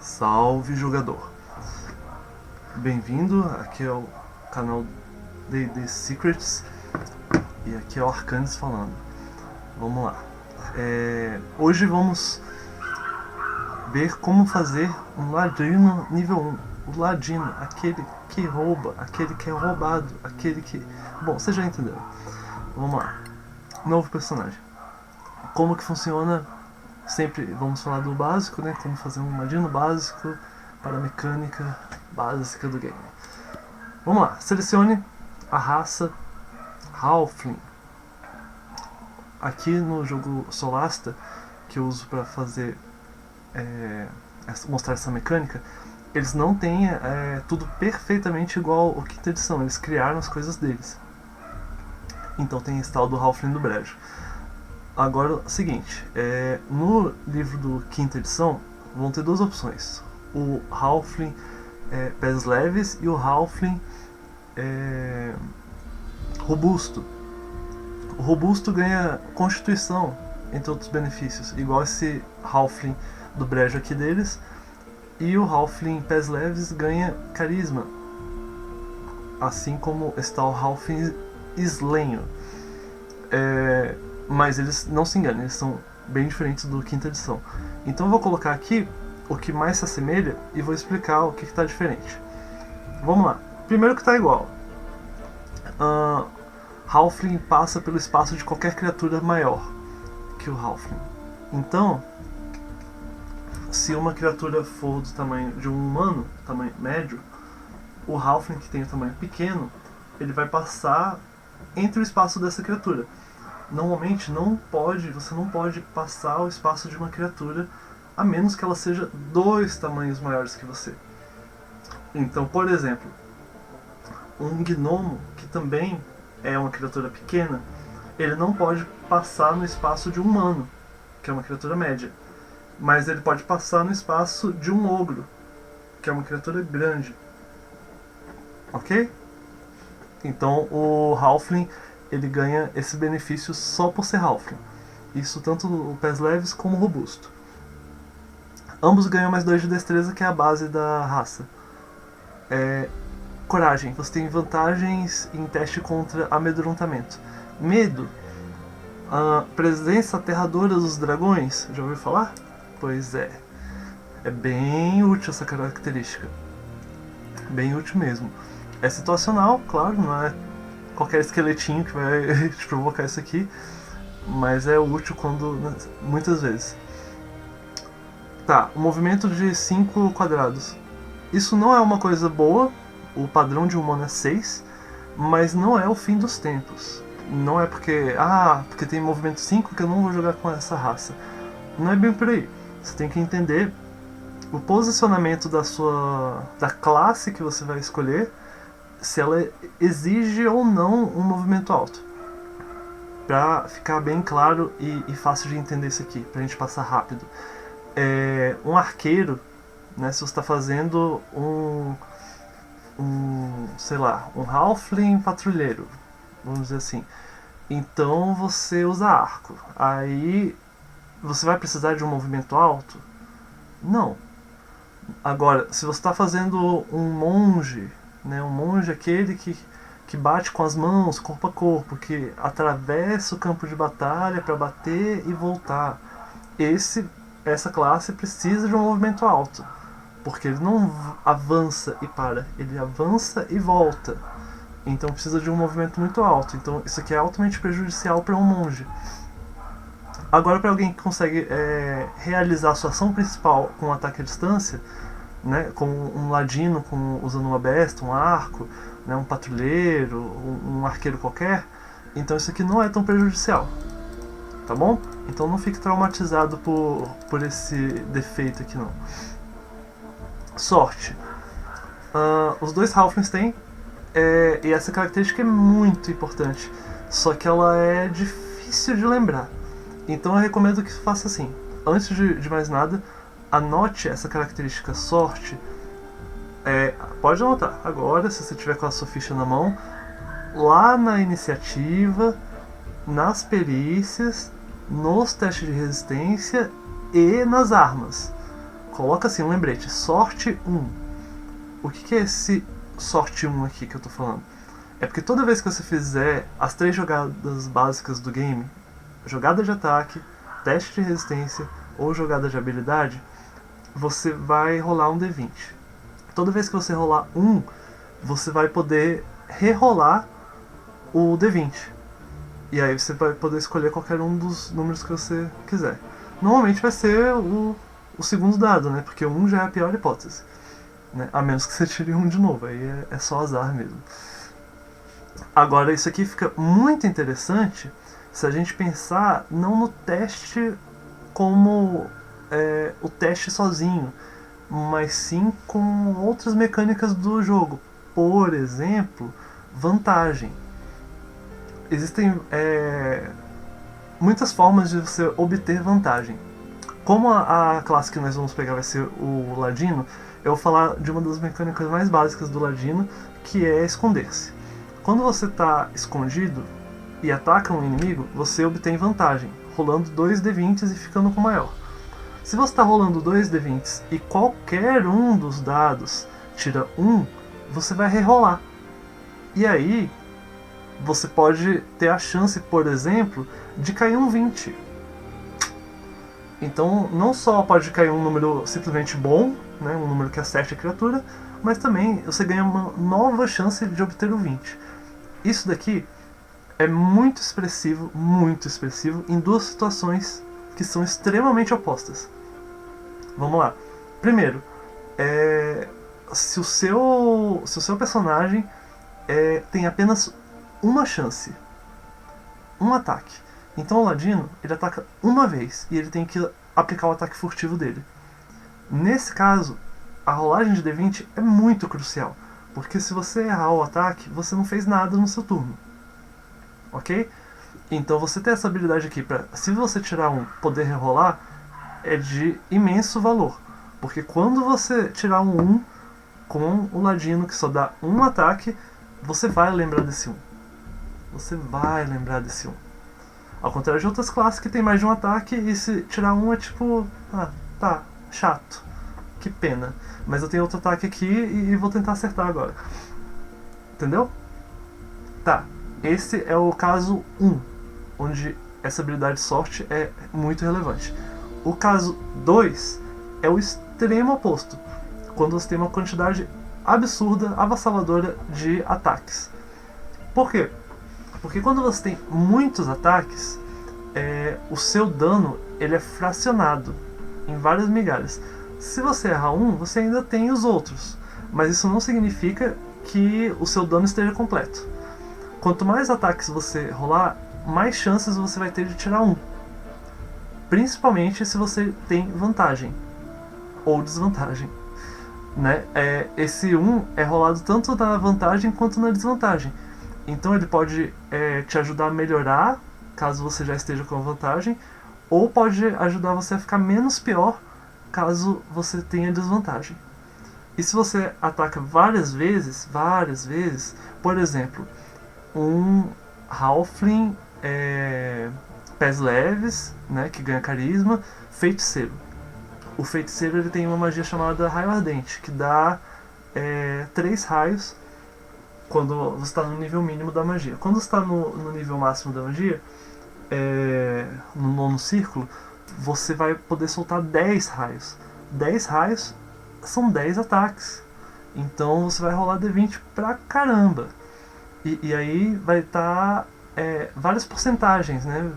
Salve jogador! Bem-vindo, aqui é o canal D&D Secrets e aqui é o Arcanis falando. Vamos lá. Hoje vamos ver como fazer um ladino nível 1. O ladino, aquele que rouba, aquele que é roubado, aquele que... Bom, vocês já entenderam. Vamos lá. Novo personagem. Como que funciona? Sempre vamos falar do básico, né? Como fazer um ladino básico para a mecânica básica do game. Vamos lá, selecione a raça Halfling. Aqui no jogo Solasta, que eu uso para fazer mostrar essa mecânica, eles não têm tudo perfeitamente igual ao quinta edição, eles criaram as coisas deles. Então tem esse tal do Halfling do Brejo. Agora, o seguinte, no livro do quinta edição vão ter duas opções: o Halfling pés leves e o Halfling robusto. O robusto ganha constituição, entre outros benefícios, igual esse Halfling do brejo aqui deles, e o Halfling pés leves ganha carisma, assim como está o Halfling eslenho. Mas eles não se enganem, eles são bem diferentes do quinta edição. Então eu vou colocar aqui o que mais se assemelha e vou explicar o que está diferente. Vamos lá. Primeiro que está igual. Halfling passa pelo espaço de qualquer criatura maior que o Halfling. Então, se uma criatura for do tamanho de um humano, tamanho médio, o Halfling que tem o tamanho pequeno, ele vai passar entre o espaço dessa criatura. Normalmente você não pode passar o espaço de uma criatura a menos que ela seja 2 tamanhos maiores que você. Então, por exemplo, um gnomo, que também é uma criatura pequena, ele não pode passar no espaço de um humano, que é uma criatura média, mas ele pode passar no espaço de um ogro, que é uma criatura grande. Ok? Então o Halfling ele ganha esse benefício só por ser Halfling. Isso tanto o pés leves como o robusto. Ambos ganham mais 2 de destreza, que é a base da raça. Coragem. Você tem vantagens em teste contra amedrontamento. Medo. A presença aterradora dos dragões. Já ouviu falar? Pois é. É bem útil essa característica. Bem útil mesmo. É situacional, claro, não é qualquer esqueletinho que vai te provocar isso aqui, mas é útil muitas vezes. Tá, o movimento de 5 quadrados. Isso não é uma coisa boa, o padrão de humano é 6, mas não é o fim dos tempos. Não é porque tem movimento 5 que eu não vou jogar com essa raça. Não é bem por aí. Você tem que entender o posicionamento da classe que você vai escolher, se ela exige ou não um movimento alto. Pra ficar bem claro e fácil de entender isso aqui, pra gente passar rápido. Um arqueiro, né, se você está fazendo um Halfling patrulheiro, vamos dizer assim, então você usa arco. Aí você vai precisar de um movimento alto? Não. Agora, se você está fazendo um monge, né, um monge aquele que bate com as mãos, corpo a corpo, que atravessa o campo de batalha para bater e voltar, essa classe precisa de um movimento alto, porque ele não avança e para, ele avança e volta. Então precisa de um movimento muito alto. Então isso aqui é altamente prejudicial para um monge. Agora, para alguém que consegue realizar a sua ação principal com um ataque à distância, né, com um ladino usando uma besta, um arco, né, um patrulheiro, um arqueiro qualquer, então isso aqui não é tão prejudicial, tá bom? Então não fique traumatizado por esse defeito aqui não. Sorte. Os dois Halflings têm, e essa característica é muito importante, só que ela é difícil de lembrar. Então eu recomendo que faça assim. Antes de mais nada, anote essa característica sorte. Pode anotar agora, se você tiver com a sua ficha na mão, lá na iniciativa, nas perícias, nos testes de resistência e nas armas. coloca assim um lembrete, sorte 1. O que é esse sorte 1 aqui que eu tô falando? É porque toda vez que você fizer as 3 jogadas básicas do game, jogada de ataque, teste de resistência ou jogada de habilidade, você vai rolar um D20. Toda vez que você rolar 1, você vai poder rerolar o D20. E aí você vai poder escolher qualquer um dos números que você quiser. Normalmente vai ser o segundo dado, né? Porque 1 já é a pior hipótese. Né? A menos que você tire 1 de novo, aí é só azar mesmo. Agora, isso aqui fica muito interessante se a gente pensar não no teste como o teste sozinho, mas sim com outras mecânicas do jogo. Por exemplo, vantagem. Existem muitas formas de você obter vantagem. Como a classe que nós vamos pegar vai ser o Ladino, eu vou falar de uma das mecânicas mais básicas do Ladino, que é esconder-se. Quando você está escondido e ataca um inimigo, você obtém vantagem, rolando 2 D20 e ficando com maior. Se você está rolando 2 D20 e qualquer um dos dados tira 1, você vai rerolar. E aí, você pode ter a chance, por exemplo, de cair um 20. Então, não só pode cair um número simplesmente bom, né, um número que acerte a criatura, mas também você ganha uma nova chance de obter o 20. Isso daqui é muito expressivo em duas situações que são extremamente opostas. Vamos lá. Primeiro, se o seu personagem tem apenas uma chance, um ataque. Então o Ladino, ele ataca uma vez e ele tem que aplicar o ataque furtivo dele. Nesse caso, a rolagem de D20 é muito crucial, porque se você errar o ataque, você não fez nada no seu turno. Ok? Então você ter essa habilidade aqui, se você tirar um poder rerolar, é de imenso valor. Porque quando você tirar um 1 com o Ladino, que só dá um ataque, você vai lembrar desse 1. Você vai lembrar desse 1. Ao contrário de outras classes que tem mais de um ataque, e se tirar um é tipo, tá, chato, que pena. Mas eu tenho outro ataque aqui e vou tentar acertar agora. Entendeu? Tá, esse é o caso 1, onde essa habilidade de sorte é muito relevante. O caso 2 é o extremo oposto, quando você tem uma quantidade absurda, avassaladora de ataques. Por quê? Porque quando você tem muitos ataques, o seu dano ele é fracionado em várias migalhas. Se você errar um, você ainda tem os outros, mas isso não significa que o seu dano esteja completo. Quanto mais ataques você rolar, mais chances você vai ter de tirar um. Principalmente se você tem vantagem ou desvantagem. Né? Esse 1 é rolado tanto na vantagem quanto na desvantagem. Então ele pode te ajudar a melhorar, caso você já esteja com vantagem, ou pode ajudar você a ficar menos pior, caso você tenha desvantagem. E se você ataca várias vezes, por exemplo, um Halfling pés leves, né, que ganha carisma, feiticeiro. O feiticeiro ele tem uma magia chamada Raio Ardente, que dá 3 raios quando você está no nível mínimo da magia. Quando você está no nível máximo da magia, no nono círculo, você vai poder soltar 10 raios. 10 raios são 10 ataques. Então você vai rolar D20 pra caramba. E aí vai estar várias porcentagens, né?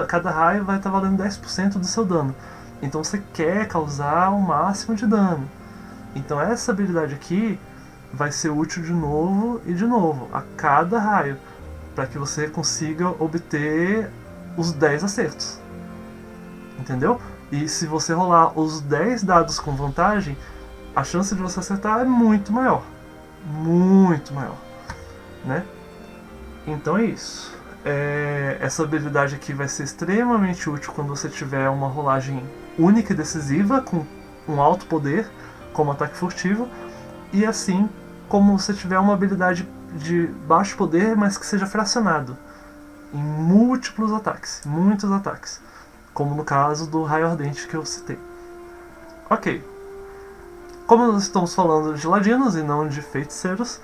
Cada raio vai estar valendo 10% do seu dano. Então você quer causar o máximo de dano. Então essa habilidade aqui vai ser útil de novo e de novo, a cada raio, para que você consiga obter os 10 acertos. Entendeu? E se você rolar os 10 dados com vantagem, a chance de você acertar é muito maior. Muito maior. Né? Então é isso. Essa habilidade aqui vai ser extremamente útil quando você tiver uma rolagem única e decisiva, com um alto poder, como ataque furtivo, e assim como você tiver uma habilidade de baixo poder, mas que seja fracionado em múltiplos ataques, muitos ataques, como no caso do Raio Ardente que eu citei. Ok. Como nós estamos falando de ladinos e não de feiticeiros,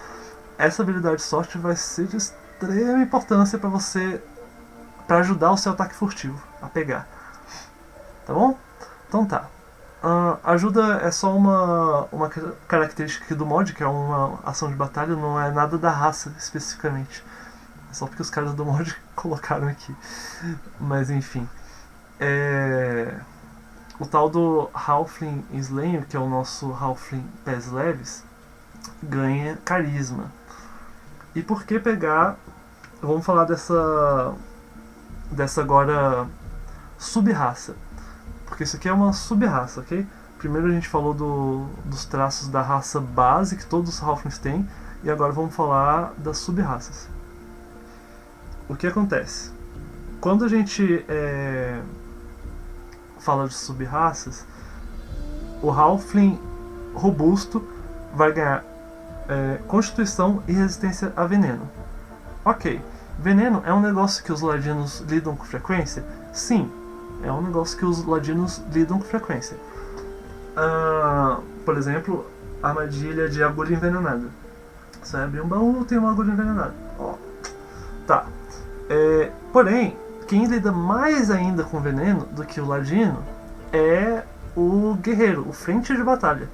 essa habilidade de sorte vai ser de extrema importância para você, para ajudar o seu ataque furtivo a pegar. Tá bom? Então tá. Ajuda é só uma característica aqui do mod, que é uma ação de batalha, não é nada da raça especificamente. É só porque os caras do mod colocaram aqui. Mas enfim. O tal do Halfling Slayer, que é o nosso Halfling pés leves, ganha carisma. E por que pegar... Vamos falar dessa agora sub-raça. Porque isso aqui é uma sub-raça, ok? Primeiro a gente falou dos traços da raça base que todos os Halflings têm, e agora vamos falar das sub-raças. O que acontece? Quando a gente fala de sub-raças, o Halfling robusto vai ganhar constituição e resistência a veneno. Ok, veneno é um negócio que os ladinos lidam com frequência? Sim, é um negócio que os ladinos lidam com frequência. Por exemplo, armadilha de agulha envenenada. Você vai abrir um baú, tem uma agulha envenenada. Tá. Porém, quem lida mais ainda com veneno do que o ladino é o guerreiro, o frente de batalha.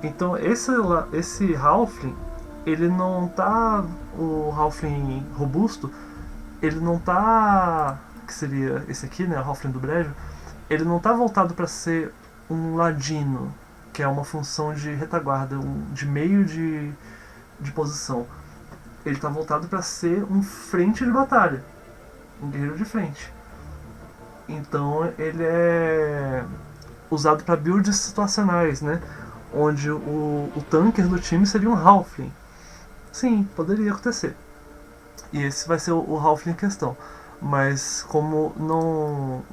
Então esse Halfling, ele não tá... O Halfling robusto, ele não tá... que seria esse aqui, né, o Halfling do Brejo, ele não tá voltado para ser um ladino, que é uma função de retaguarda, de meio de posição. Ele tá voltado para ser um frente de batalha, um guerreiro de frente. Então ele é usado para builds situacionais, né, onde o tanker do time seria um Halfling. Sim, poderia acontecer. E esse vai ser o Halfling em questão. Mas como não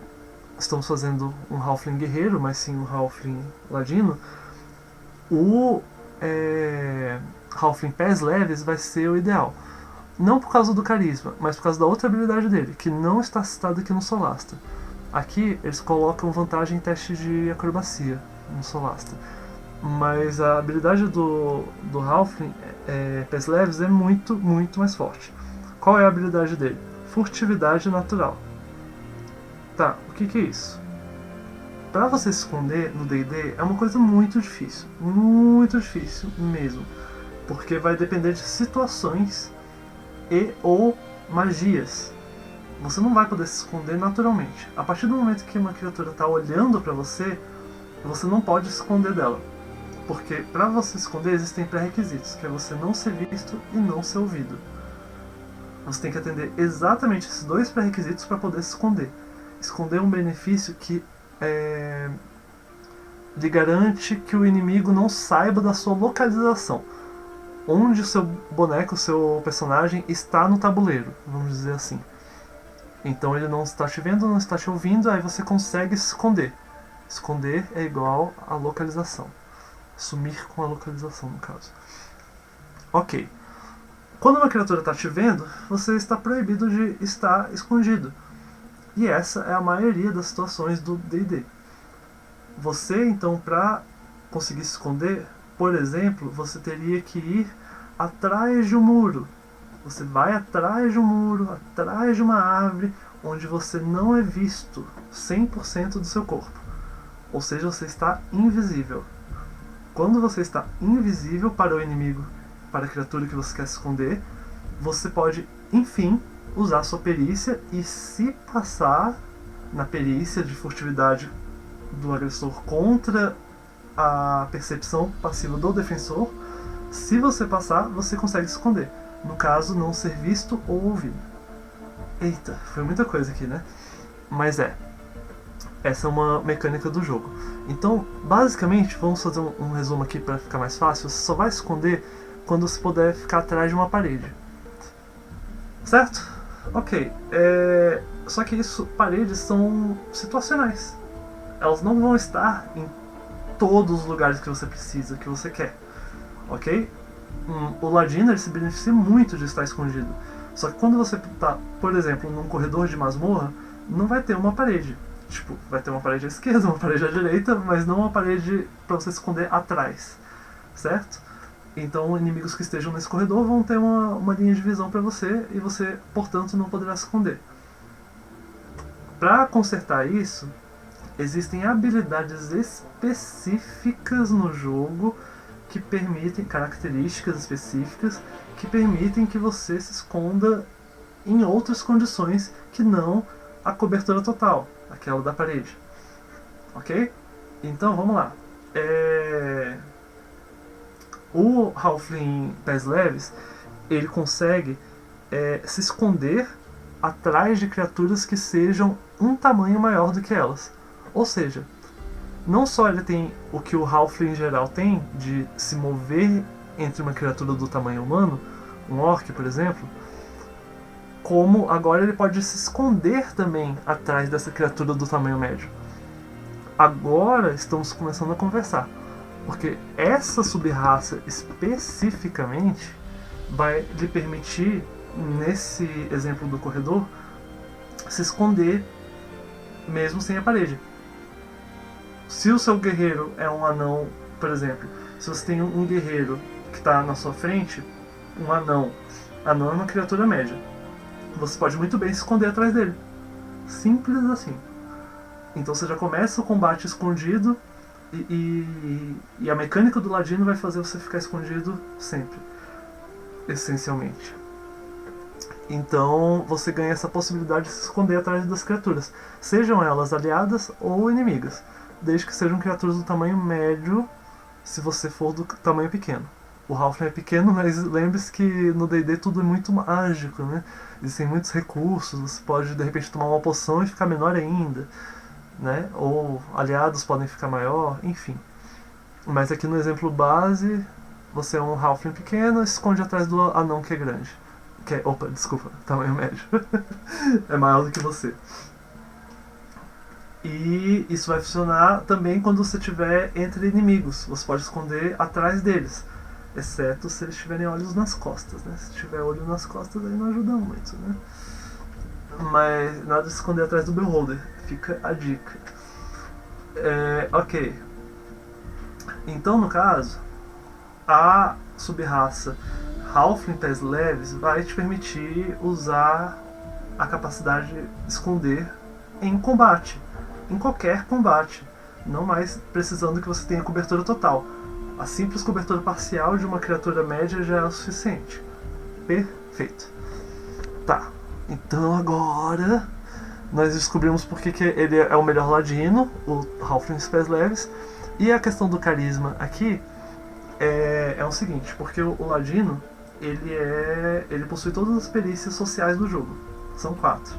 estamos fazendo um Halfling guerreiro, mas sim um Halfling ladino, o Halfling pés leves vai ser o ideal. Não por causa do carisma, mas por causa da outra habilidade dele, que não está citada aqui no Solasta. Aqui eles colocam vantagem em teste de acrobacia no Solasta. Mas a habilidade do Halfling pés leves é muito, muito mais forte. Qual é a habilidade dele? Furtividade natural. Tá, o que é isso? Pra você se esconder no D&D é uma coisa muito difícil mesmo, porque vai depender de situações e ou magias. Você não vai poder se esconder naturalmente. A partir do momento que uma criatura está olhando pra você, você não pode se esconder dela. Porque para você se esconder existem pré-requisitos, que é você não ser visto e não ser ouvido. Você tem que atender exatamente esses dois pré-requisitos para poder se esconder. Esconder é um benefício que lhe garante que o inimigo não saiba da sua localização. Onde o seu boneco, o seu personagem está no tabuleiro, vamos dizer assim. Então ele não está te vendo, não está te ouvindo, aí você consegue se esconder. Esconder é igual a localização. Sumir com a localização, no caso. Ok. Quando uma criatura está te vendo, você está proibido de estar escondido. E essa é a maioria das situações do D&D. Você, então, para conseguir se esconder, por exemplo, você teria que ir atrás de um muro. Você vai atrás de um muro, atrás de uma árvore, onde você não é visto 100% do seu corpo. Ou seja, você está invisível. Quando você está invisível para o inimigo, para a criatura que você quer se esconder, você pode, enfim, usar sua perícia e, se passar na perícia de furtividade do agressor contra a percepção passiva do defensor, se você passar, você consegue se esconder. No caso, não ser visto ou ouvido. Eita, foi muita coisa aqui, né? Mas essa é uma mecânica do jogo. Então, basicamente, vamos fazer um resumo aqui para ficar mais fácil. Você só vai se esconder quando você puder ficar atrás de uma parede. Certo? Ok. Só que paredes são situacionais. Elas não vão estar em todos os lugares que você precisa, que você quer. Ok? O ladino ele se beneficia muito de estar escondido. Só que quando você está, por exemplo, num corredor de masmorra, não vai ter uma parede. Tipo, vai ter uma parede à esquerda, uma parede à direita, mas não uma parede para você se esconder atrás, certo? Então, inimigos que estejam nesse corredor vão ter uma linha de visão para você e você, portanto, não poderá se esconder. Para consertar isso, existem habilidades específicas no jogo que permitem, características específicas que permitem que você se esconda em outras condições que não a cobertura total, aquela da parede. Ok? Então, vamos lá. O Halfling Pés Leves, ele consegue se esconder atrás de criaturas que sejam um tamanho maior do que elas. Ou seja, não só ele tem o que o Halfling em geral tem, de se mover entre uma criatura do tamanho humano, um orc, por exemplo, como agora ele pode se esconder também atrás dessa criatura do tamanho médio. Agora estamos começando a conversar, porque essa sub-raça especificamente vai lhe permitir, nesse exemplo do corredor, se esconder mesmo sem a parede. Se o seu guerreiro é um anão, por exemplo, se você tem um guerreiro que está na sua frente, um anão é uma criatura média, você pode muito bem se esconder atrás dele. Simples assim. Então você já começa o combate escondido e a mecânica do ladino vai fazer você ficar escondido sempre, essencialmente. Então você ganha essa possibilidade de se esconder atrás das criaturas, sejam elas aliadas ou inimigas, desde que sejam criaturas do tamanho médio, se você for do tamanho pequeno. O Halfling é pequeno, mas lembre-se que no D&D tudo é muito mágico, né? Existem muitos recursos, você pode de repente tomar uma poção e ficar menor ainda, né? Ou aliados podem ficar maior, enfim. Mas aqui no exemplo base, você é um Halfling pequeno e se esconde atrás do anão que é grande. Tamanho médio. É maior do que você. E isso vai funcionar também quando você estiver entre inimigos. Você pode esconder atrás deles, exceto se eles tiverem olhos nas costas, né? Se tiver olho nas costas, aí não ajuda muito, né? Mas nada de se esconder atrás do Beholder. Fica a dica. Ok. Então, no caso, a sub-raça Halfling Pés Leves vai te permitir usar a capacidade de esconder em combate. Em qualquer combate. Não mais precisando que você tenha cobertura total. A simples cobertura parcial de uma criatura média já é o suficiente. Perfeito. Tá. Então agora nós descobrimos porque que ele é o melhor ladino, o Halfling Pés Leves. E a questão do carisma aqui é o seguinte, porque o ladino ele possui todas as perícias sociais do jogo. São 4.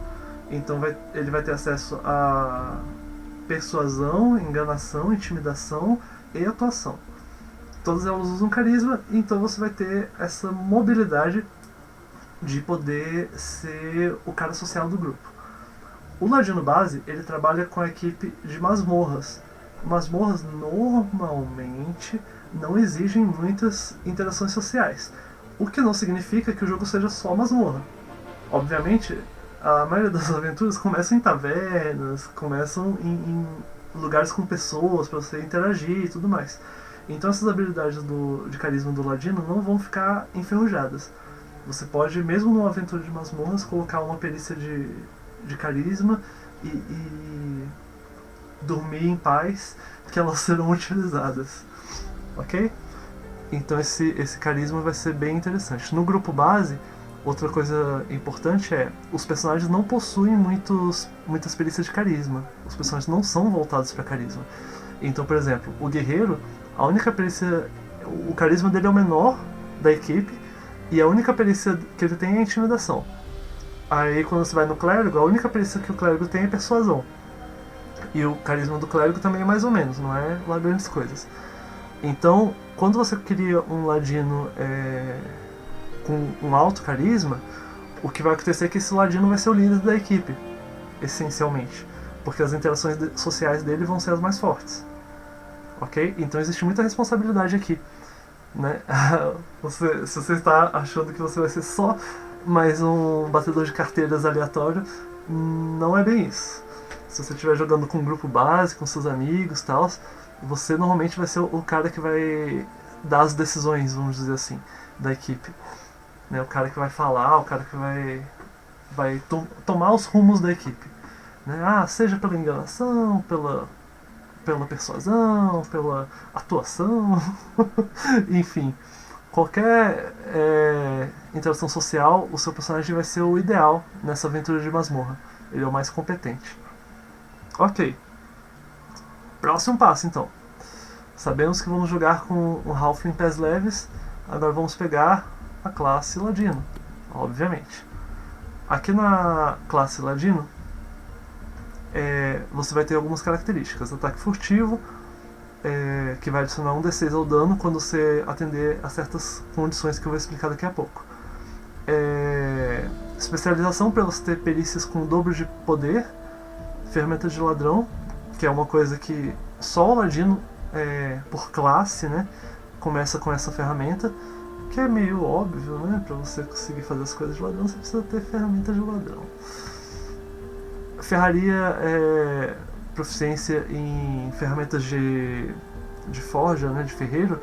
Então ele vai ter acesso a persuasão, enganação, intimidação e atuação. Todas elas usam carisma, então você vai ter essa mobilidade de poder ser o cara social do grupo. O ladino base, ele trabalha com a equipe de masmorras. Masmorras normalmente não exigem muitas interações sociais, o que não significa que o jogo seja só masmorra. Obviamente, a maioria das aventuras começam em tavernas, começam em lugares com pessoas para você interagir e tudo mais. Então essas habilidades de carisma do ladino não vão ficar enferrujadas. Você pode, mesmo numa aventura de masmorras, colocar uma perícia de carisma e dormir em paz, que elas serão utilizadas. Ok? Então esse carisma vai ser bem interessante. No grupo base, outra coisa importante é, os personagens não possuem muitas perícias de carisma. Os personagens não são voltados para carisma. Então, por exemplo, o guerreiro, a única perícia, o carisma dele é o menor da equipe, e a única perícia que ele tem é a intimidação. Aí quando você vai no clérigo, a única perícia que o clérigo tem é persuasão. E o carisma do clérigo também é mais ou menos, não é lá grandes coisas. Então, quando você cria um ladino com um alto carisma, o que vai acontecer é que esse ladino vai ser o líder da equipe, essencialmente. Porque as interações sociais dele vão ser as mais fortes. Ok? Então existe muita responsabilidade aqui. Né? Se você está achando que você vai ser só mais um batedor de carteiras aleatório, não é bem isso. Se você estiver jogando com um grupo base, com seus amigos e tal, você normalmente vai ser o cara que vai dar as decisões, vamos dizer assim, da equipe. Né? O cara que vai falar, o cara que vai tomar os rumos da equipe. Né? Seja pela enganação, pela persuasão, pela atuação, enfim. Qualquer interação social, o seu personagem vai ser o ideal nessa aventura de masmorra. Ele é o mais competente. Ok. Próximo passo, então. Sabemos que vamos jogar com o Halfling pés leves. Agora vamos pegar a classe Ladino, obviamente. Aqui na classe Ladino, você vai ter algumas características. Ataque furtivo, que vai adicionar um D6 ao dano quando você atender a certas condições que eu vou explicar daqui a pouco. Especialização para você ter perícias com o dobro de poder. Ferramenta de ladrão, que é uma coisa que só o Ladino, por classe, né, começa com essa ferramenta, que é meio óbvio, né, para você conseguir fazer as coisas de ladrão você precisa ter ferramenta de ladrão. Ferraria proficiência em ferramentas de forja, né, de ferreiro,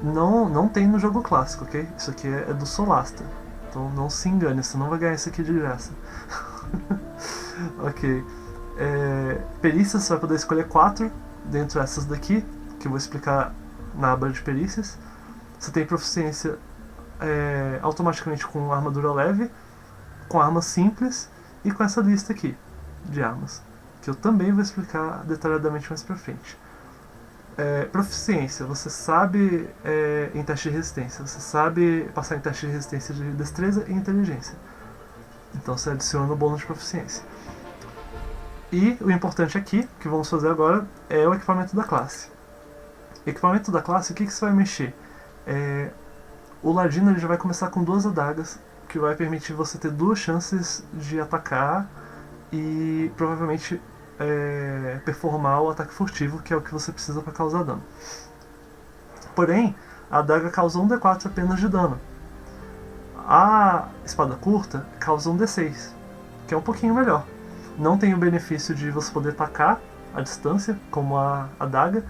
não tem no jogo clássico, ok? Isso aqui é do Solasta, então não se engane, você não vai ganhar isso aqui de graça. Ok. Perícias, você vai poder escolher 4 dentro dessas daqui, que eu vou explicar na aba de perícias. Você tem proficiência automaticamente com armadura leve, com armas simples e com essa lista aqui de armas, que eu também vou explicar detalhadamente mais pra frente. Proficiência, você sabe em teste de resistência, você sabe passar em teste de resistência de destreza e inteligência. Então você adiciona o bônus de proficiência. E o importante aqui, que vamos fazer agora, é o equipamento da classe. Equipamento da classe, o que você vai mexer? O Ladino ele já vai começar com 2 adagas, que vai permitir você ter 2 chances de atacar e provavelmente performar o ataque furtivo, que é o que você precisa para causar dano. Porém, a adaga causa 1d4 apenas de dano. A espada curta causa 1d6, que é um pouquinho melhor. Não tem o benefício de você poder atacar à distância, como a adaga,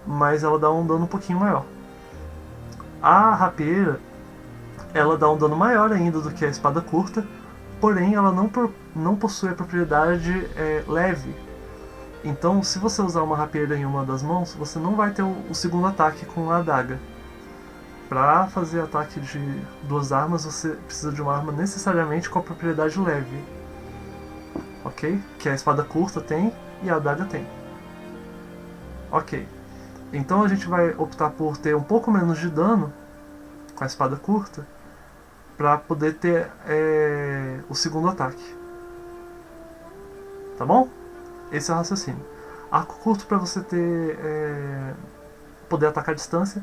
mas ela dá um dano um pouquinho maior. A rapieira, ela dá um dano maior ainda do que a espada curta, porém ela não possui a propriedade leve. Então, se você usar uma rapieira em uma das mãos, você não vai ter o segundo ataque com a adaga. Para fazer ataque de 2 armas, você precisa de uma arma necessariamente com a propriedade leve. Ok? Que a espada curta tem e a adaga tem. Ok. Então a gente vai optar por ter um pouco menos de dano com a espada curta para poder ter o segundo ataque. Tá bom? Esse é o raciocínio. Arco curto para você ter poder atacar à distância.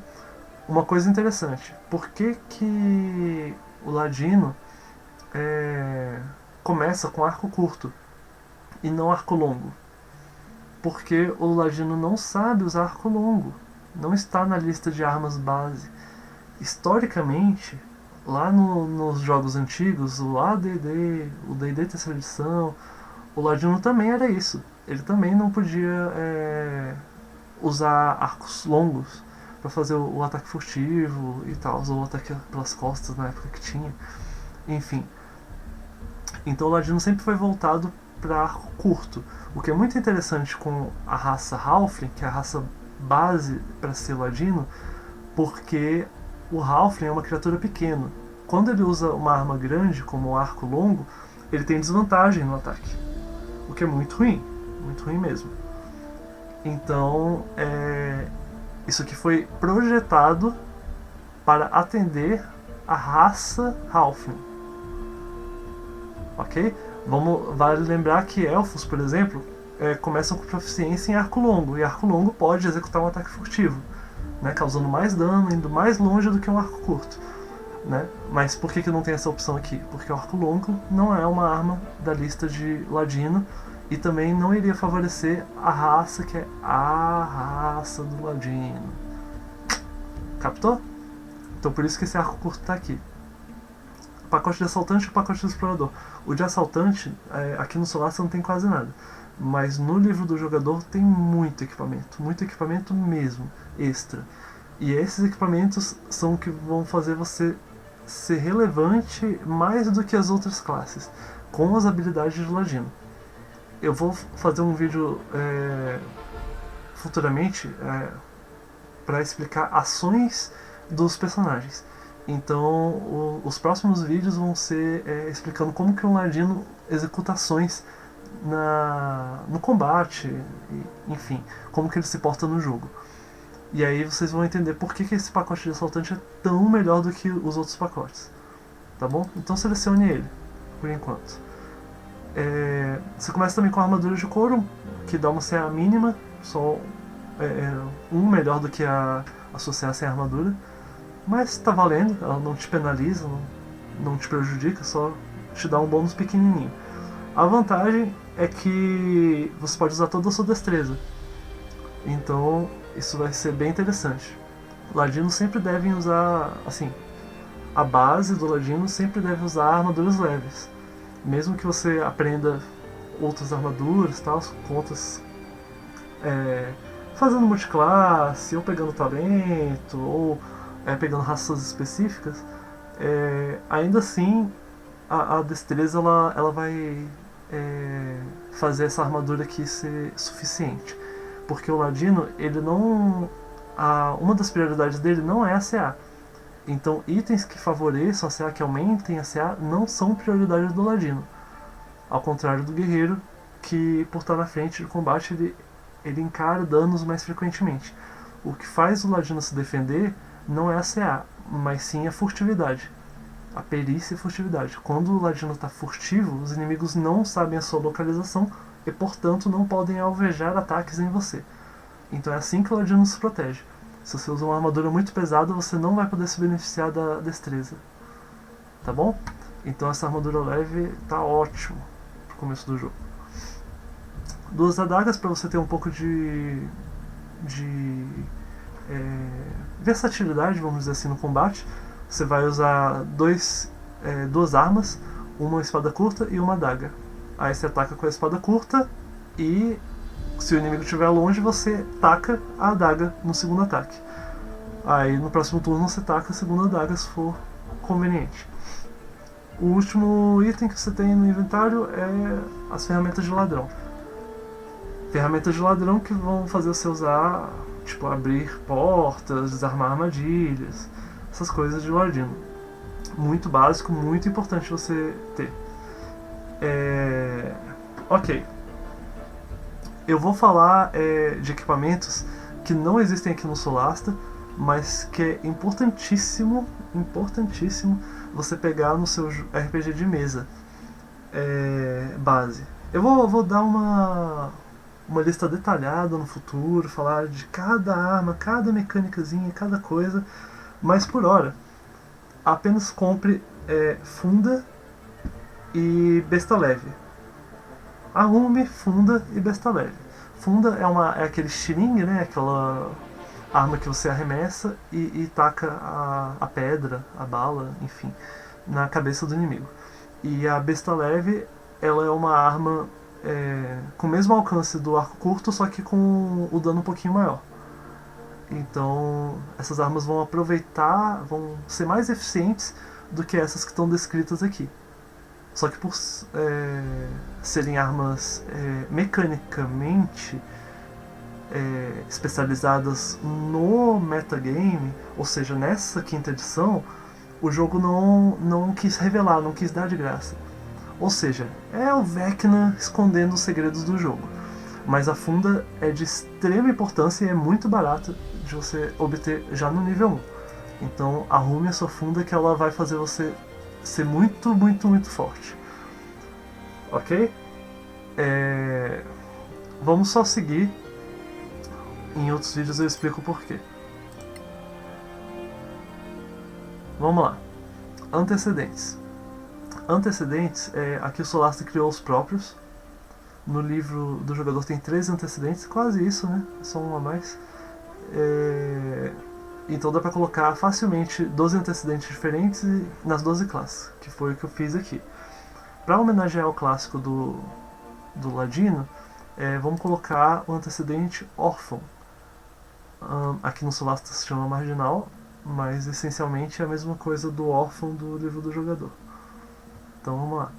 Uma coisa interessante. Por que o Ladino começa com arco curto e não arco longo? Porque o Ladino não sabe usar arco longo. Não está na lista de armas base. Historicamente, lá nos jogos antigos, o AD&D, o D&D terceira edição, o Ladino também era isso. Ele também não podia usar arcos longos para fazer o ataque furtivo e tal, ou o ataque pelas costas na época que tinha. Enfim. Então o Ladino sempre foi voltado para arco curto. O que é muito interessante com a raça Halfling, que é a raça base para ser Ladino, porque o Halfling é uma criatura pequena. Quando ele usa uma arma grande, como o arco longo, ele tem desvantagem no ataque. O que é muito ruim mesmo. Então, isso aqui foi projetado para atender a raça Halfling. Ok? Vale lembrar que elfos, por exemplo, começam com proficiência em arco longo, e arco longo pode executar um ataque furtivo, né, causando mais dano, indo mais longe do que um arco curto. Né? Mas por que não tem essa opção aqui? Porque o arco longo não é uma arma da lista de Ladino e também não iria favorecer a raça que é a raça do Ladino. Captou? Então por isso que esse arco curto está aqui. Pacote de assaltante e pacote de explorador. O de assaltante, aqui no Solasta não tem quase nada. Mas no livro do jogador tem muito equipamento mesmo, extra. E esses equipamentos são o que vão fazer você ser relevante mais do que as outras classes, com as habilidades de ladino. Eu vou fazer um vídeo futuramente para explicar ações dos personagens. Então, os próximos vídeos vão ser explicando como que um ladino executa ações no combate, enfim, como que ele se porta no jogo. E aí vocês vão entender por que esse pacote de assaltante é tão melhor do que os outros pacotes. Tá bom? Então selecione ele, por enquanto. Você começa também com a armadura de couro, que dá uma CA mínima, só um melhor do que a sua CA sem armadura. Mas tá valendo, ela não te penaliza, não te prejudica, só te dá um bônus pequenininho. A vantagem é que você pode usar toda a sua destreza. Então isso vai ser bem interessante. Ladinos sempre devem usar, assim, a base do ladino sempre deve usar armaduras leves. Mesmo que você aprenda outras armaduras, tal, contas fazendo multiclasse, ou pegando talento, ou pegando raças específicas, ainda assim a destreza ela vai fazer essa armadura aqui ser suficiente. Porque o ladino, ele não... uma das prioridades dele não é a CA. Então itens que favoreçam a CA, que aumentem a CA, não são prioridade do ladino. Ao contrário do guerreiro, que por estar na frente do combate ele encara danos mais frequentemente. O que faz o ladino se defender não é a CA, mas sim a furtividade. A perícia e furtividade. Quando o ladino está furtivo, os inimigos não sabem a sua localização e, portanto, não podem alvejar ataques em você. Então é assim que o ladino se protege. Se você usa uma armadura muito pesada, você não vai poder se beneficiar da destreza. Tá bom? Então essa armadura leve tá ótimo pro começo do jogo. 2 adagas para você ter um pouco de versatilidade, vamos dizer assim, no combate. Você vai usar 2 armas, uma espada curta e uma adaga. Aí você ataca com a espada curta e, se o inimigo estiver longe, você taca a adaga no segundo ataque. Aí no próximo turno você taca a segunda adaga se for conveniente. O último item que você tem no inventário é as ferramentas de ladrão. Ferramentas de ladrão que vão fazer você usar, tipo, abrir portas, desarmar armadilhas, essas coisas de ladino. Muito básico, muito importante você ter. Ok. Eu vou falar de equipamentos que não existem aqui no Solasta, mas que é importantíssimo você pegar no seu RPG de mesa base. Eu vou dar uma lista detalhada no futuro, falar de cada arma, cada mecânicazinha, cada coisa, mas por hora apenas compre funda e besta leve. Arrume funda e besta leve. Funda é aquele estilingue, né? Aquela arma que você arremessa e taca a pedra, a bala, enfim, na cabeça do inimigo. E a besta leve, ela é uma arma com o mesmo alcance do arco curto, só que com o dano um pouquinho maior. Então essas armas vão ser mais eficientes do que essas que estão descritas aqui. Só que por serem armas mecanicamente especializadas no metagame, ou seja, nessa quinta edição, o jogo não quis revelar, não quis dar de graça. Ou seja, é o Vecna escondendo os segredos do jogo. Mas a funda é de extrema importância e é muito barata de você obter já no nível 1. Então arrume a sua funda que ela vai fazer você ser muito, muito, muito forte. Ok? Vamos só seguir. Em outros vídeos eu explico o porquê. Vamos lá. Antecedentes. Antecedentes, aqui o Solasta criou os próprios. No livro do jogador tem 13 antecedentes, quase isso, né? Só um a mais. Então dá pra colocar facilmente 12 antecedentes diferentes nas 12 classes, que foi o que eu fiz aqui. Para homenagear o clássico do Ladino, Vamos colocar o antecedente órfão. Aqui no Solasta se chama marginal, mas essencialmente é a mesma coisa do órfão do livro do jogador. Então vamos lá.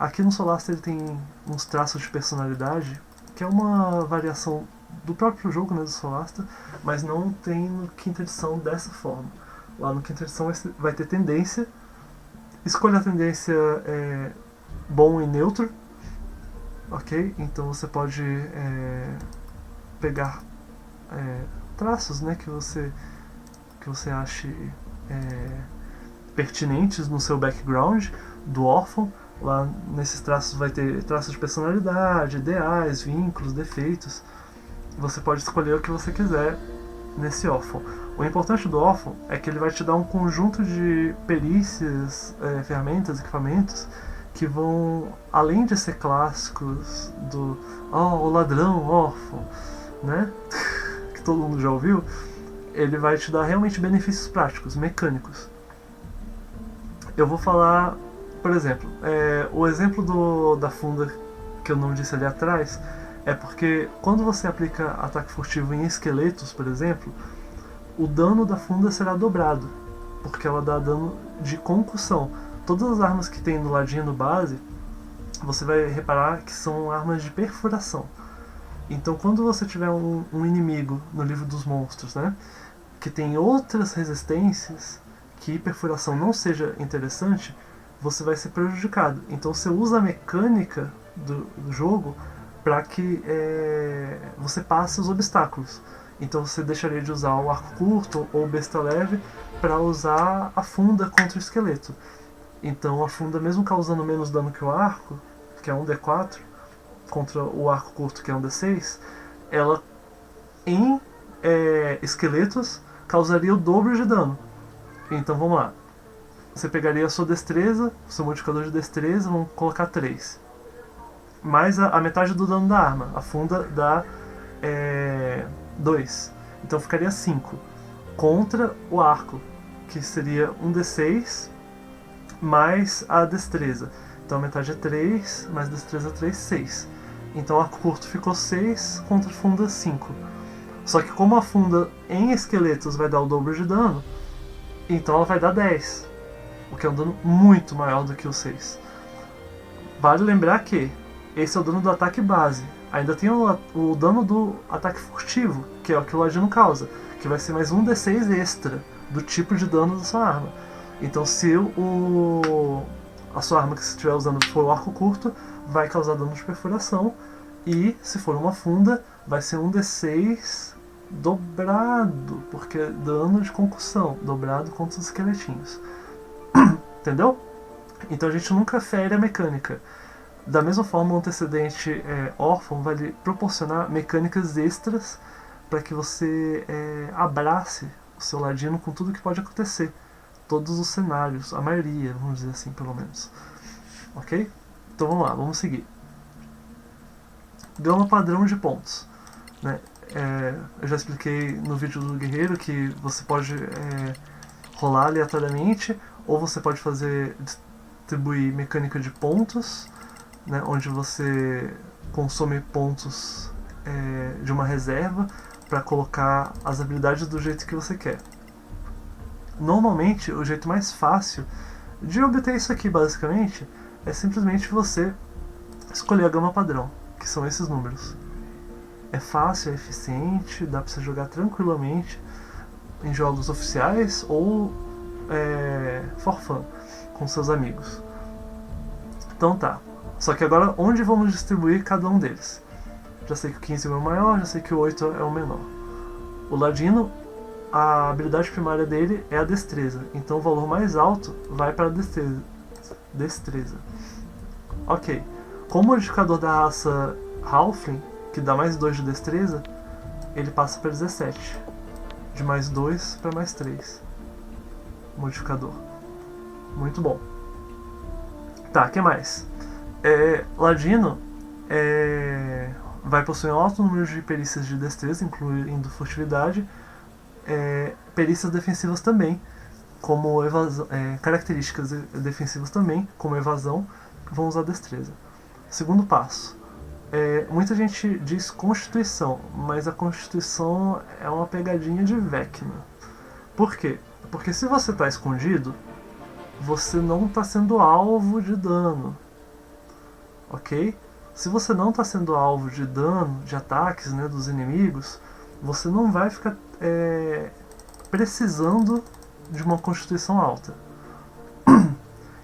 Aqui no Solasta ele tem uns traços de personalidade, que é uma variação do próprio jogo, né, do Solasta, mas não tem no quinta edição dessa forma. Lá no quinta edição vai ter tendência, escolha a tendência bom e neutro, ok? Então você pode pegar traços, né, que você ache pertinentes no seu background do órfão. Lá nesses traços vai ter traços de personalidade, ideais, vínculos, defeitos. Você pode escolher o que você quiser nesse órfão. O importante do órfão é que ele vai te dar um conjunto de perícias, ferramentas, equipamentos que vão, além de ser clássicos do o ladrão órfão, né? que todo mundo já ouviu, ele vai te dar realmente benefícios práticos, mecânicos. Eu vou falar, por exemplo, o exemplo da funda que eu não disse ali atrás é porque quando você aplica ataque furtivo em esqueletos, por exemplo, o dano da funda será dobrado, porque ela dá dano de concussão. Todas as armas que tem no ladinho base, você vai reparar que são armas de perfuração. Então quando você tiver um inimigo no livro dos monstros, né, que tem outras resistências, que perfuração não seja interessante, você vai ser prejudicado. Então você usa a mecânica do jogo para que você passe os obstáculos. Então você deixaria de usar o arco curto ou besta leve para usar a funda contra o esqueleto. Então a funda, mesmo causando menos dano que o arco, que é um D4, contra o arco curto, que é um D6, ela em esqueletos causaria o dobro de dano. Então vamos lá. Você pegaria a sua destreza, o seu modificador de destreza, vamos colocar 3. Mais a metade do dano da arma. A funda dá 2. Então ficaria 5. Contra o arco, que seria um D6 mais a destreza. Então a metade é 3, mais destreza 3, 6. Então o arco curto ficou 6 contra a funda 5. Só que como a funda em esqueletos vai dar o dobro de dano, então ela vai dar 10. O que é um dano muito maior do que o 6. Vale lembrar que esse é o dano do ataque base. Ainda tem o dano do ataque furtivo, que é o que o ladino causa, que vai ser mais um D6 extra do tipo de dano da sua arma. Então se a sua arma que você estiver usando for o arco curto, vai causar dano de perfuração, e se for uma funda, vai ser um D6 dobrado, porque é dano de concussão, dobrado contra os esqueletinhos. Entendeu? Então a gente nunca fere a mecânica. Da mesma forma, o antecedente órfão vai lhe proporcionar mecânicas extras para que você abrace o seu ladino com tudo que pode acontecer. Todos os cenários, a maioria, vamos dizer assim, pelo menos. Ok? Então vamos lá, vamos seguir. Gama padrão de pontos. Né? Eu já expliquei no vídeo do guerreiro que você pode rolar aleatoriamente, ou você pode distribuir mecânica de pontos, né, onde você consome pontos de uma reserva para colocar as habilidades do jeito que você quer. Normalmente, o jeito mais fácil de obter isso aqui, basicamente, é simplesmente você escolher a gama padrão, que são esses números. É fácil, é eficiente, dá para você jogar tranquilamente em jogos oficiais ou for fun, com seus amigos. Então tá. Só que agora, onde vamos distribuir cada um deles? Já sei que o 15 é o maior, já sei que o 8 é o menor. O ladino, a habilidade primária dele é a destreza, então o valor mais alto vai para a destreza. Ok. Como modificador da raça Halfling, que dá mais 2 de destreza, ele passa para 17. De mais 2 para mais 3. Modificador. Muito bom. Tá, o que mais? Ladino vai possuir um alto número de perícias de destreza, incluindo furtividade, perícias defensivas também, como características defensivas também, como evasão, que vão usar destreza. Segundo passo, muita gente diz Constituição, mas a Constituição é uma pegadinha de Vecna. Por quê? Porque se você está escondido, você não está sendo alvo de dano, ok? Se você não está sendo alvo de dano, de ataques, né, dos inimigos, você não vai ficar precisando de uma constituição alta.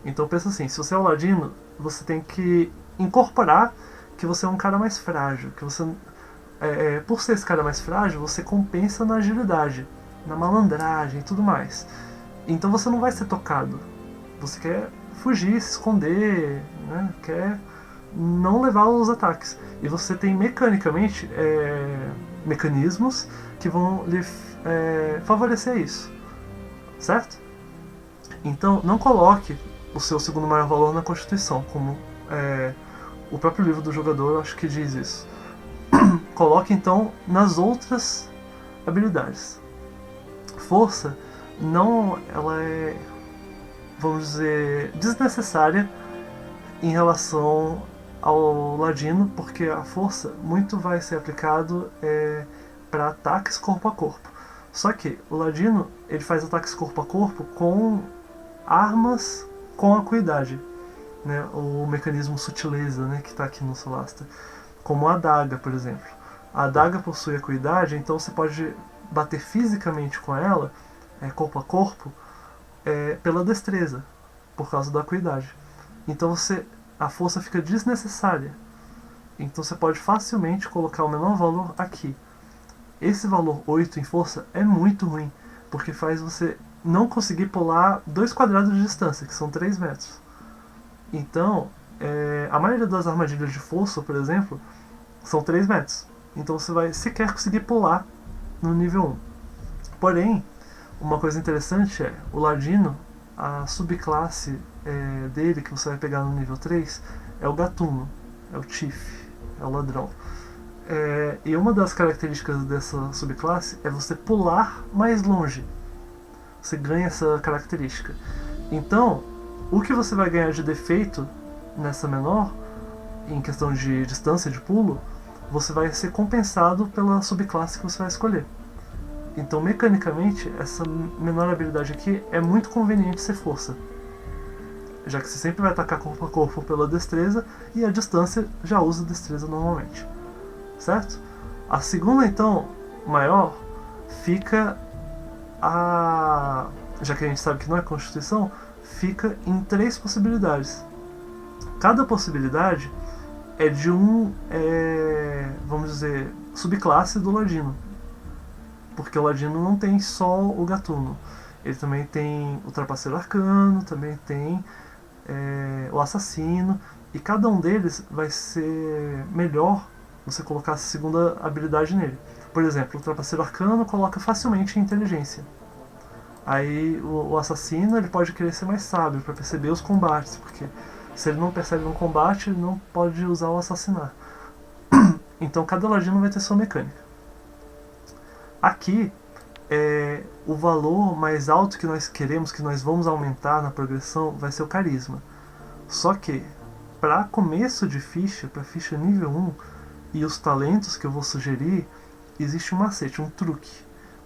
Então pensa assim, se você é o ladino, você tem que incorporar que você é um cara mais frágil, que você, por ser esse cara mais frágil, você compensa na agilidade, na malandragem e tudo mais. Então você não vai ser tocado. Você quer fugir, se esconder, né? Quer não levar os ataques. E você tem mecanicamente mecanismos que vão lhe favorecer isso. Certo? Então não coloque o seu segundo maior valor na Constituição, como o próprio livro do jogador acho que diz isso. Coloque então nas outras habilidades. Força ela é, vamos dizer, desnecessária em relação ao ladino, porque a força muito vai ser aplicado para ataques corpo a corpo. Só que o ladino ele faz ataques corpo a corpo com armas com acuidade, né? O mecanismo sutileza, né, que está aqui no Solasta, como a adaga, por exemplo. A adaga possui acuidade, então você pode bater fisicamente com ela, corpo a corpo, pela destreza, por causa da acuidade. Então a força fica desnecessária. Então você pode facilmente colocar o menor valor aqui. Esse valor 8 em força é muito ruim, porque faz você não conseguir pular 2 quadrados de distância, que são 3 metros. Então, a maioria das armadilhas de força, por exemplo, são 3 metros. Então você vai sequer conseguir pular no nível 1. Porém, uma coisa interessante o ladino, a subclasse dele, que você vai pegar no nível 3, é o gatuno, é o thief, é o ladrão. E uma das características dessa subclasse é você pular mais longe. Você ganha essa característica. Então, o que você vai ganhar de defeito nessa menor, em questão de distância de pulo, você vai ser compensado pela subclasse que você vai escolher. Então, mecanicamente, essa menor habilidade aqui é muito conveniente ser força, já que você sempre vai atacar corpo a corpo pela destreza, e a distância já usa destreza normalmente. Certo? A segunda, então, maior, fica já que a gente sabe que não é Constituição, fica em 3 possibilidades. Cada possibilidade é de vamos dizer, subclasse do ladino. Porque o ladino não tem só o gatuno. Ele também tem o trapaceiro arcano, também tem o assassino, e cada um deles vai ser melhor você colocar a segunda habilidade nele. Por exemplo, o trapaceiro arcano coloca facilmente a inteligência. Aí o assassino ele pode querer ser mais sábio para perceber os combates, porque se ele não percebe um combate, ele não pode usar o assassinar. Então cada ladino vai ter sua mecânica. Aqui, o valor mais alto que nós queremos, que nós vamos aumentar na progressão, vai ser o carisma. Só que, para começo de ficha, para ficha nível 1, e os talentos que eu vou sugerir, existe um macete, um truque,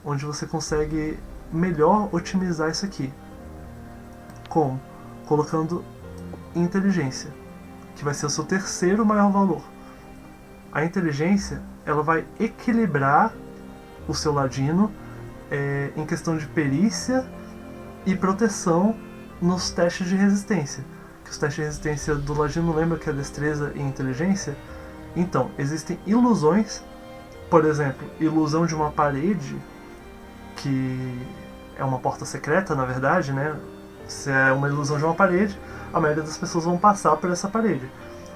onde você consegue melhor otimizar isso aqui. Como? Colocando inteligência, que vai ser o seu terceiro maior valor. A inteligência, ela vai equilibrar o seu ladino em questão de perícia e proteção nos testes de resistência. Que os testes de resistência do ladino lembra que é destreza e inteligência? Então, existem ilusões, por exemplo, ilusão de uma parede, que é uma porta secreta, na verdade, né? Se é uma ilusão de uma parede, a maioria das pessoas vão passar por essa parede.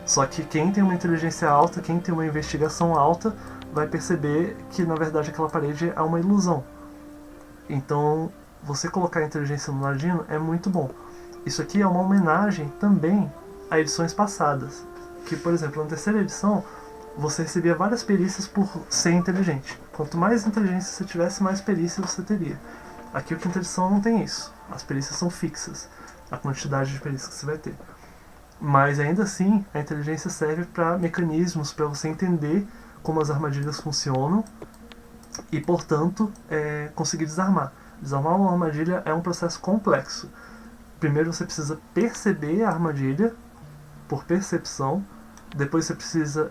Só que quem tem uma inteligência alta, quem tem uma investigação alta, vai perceber que, na verdade, aquela parede é uma ilusão. Então, você colocar a inteligência no ladino é muito bom. Isso aqui é uma homenagem também a edições passadas. Que, por exemplo, na terceira edição, você recebia várias perícias por ser inteligente. Quanto mais inteligência você tivesse, mais perícia você teria. Aqui, a quinta edição não tem isso. As perícias são fixas, a quantidade de perícias que você vai ter. Mas ainda assim, a inteligência serve para mecanismos, para você entender como as armadilhas funcionam e, portanto, conseguir desarmar. Desarmar uma armadilha é um processo complexo. Primeiro você precisa perceber a armadilha por percepção, depois você precisa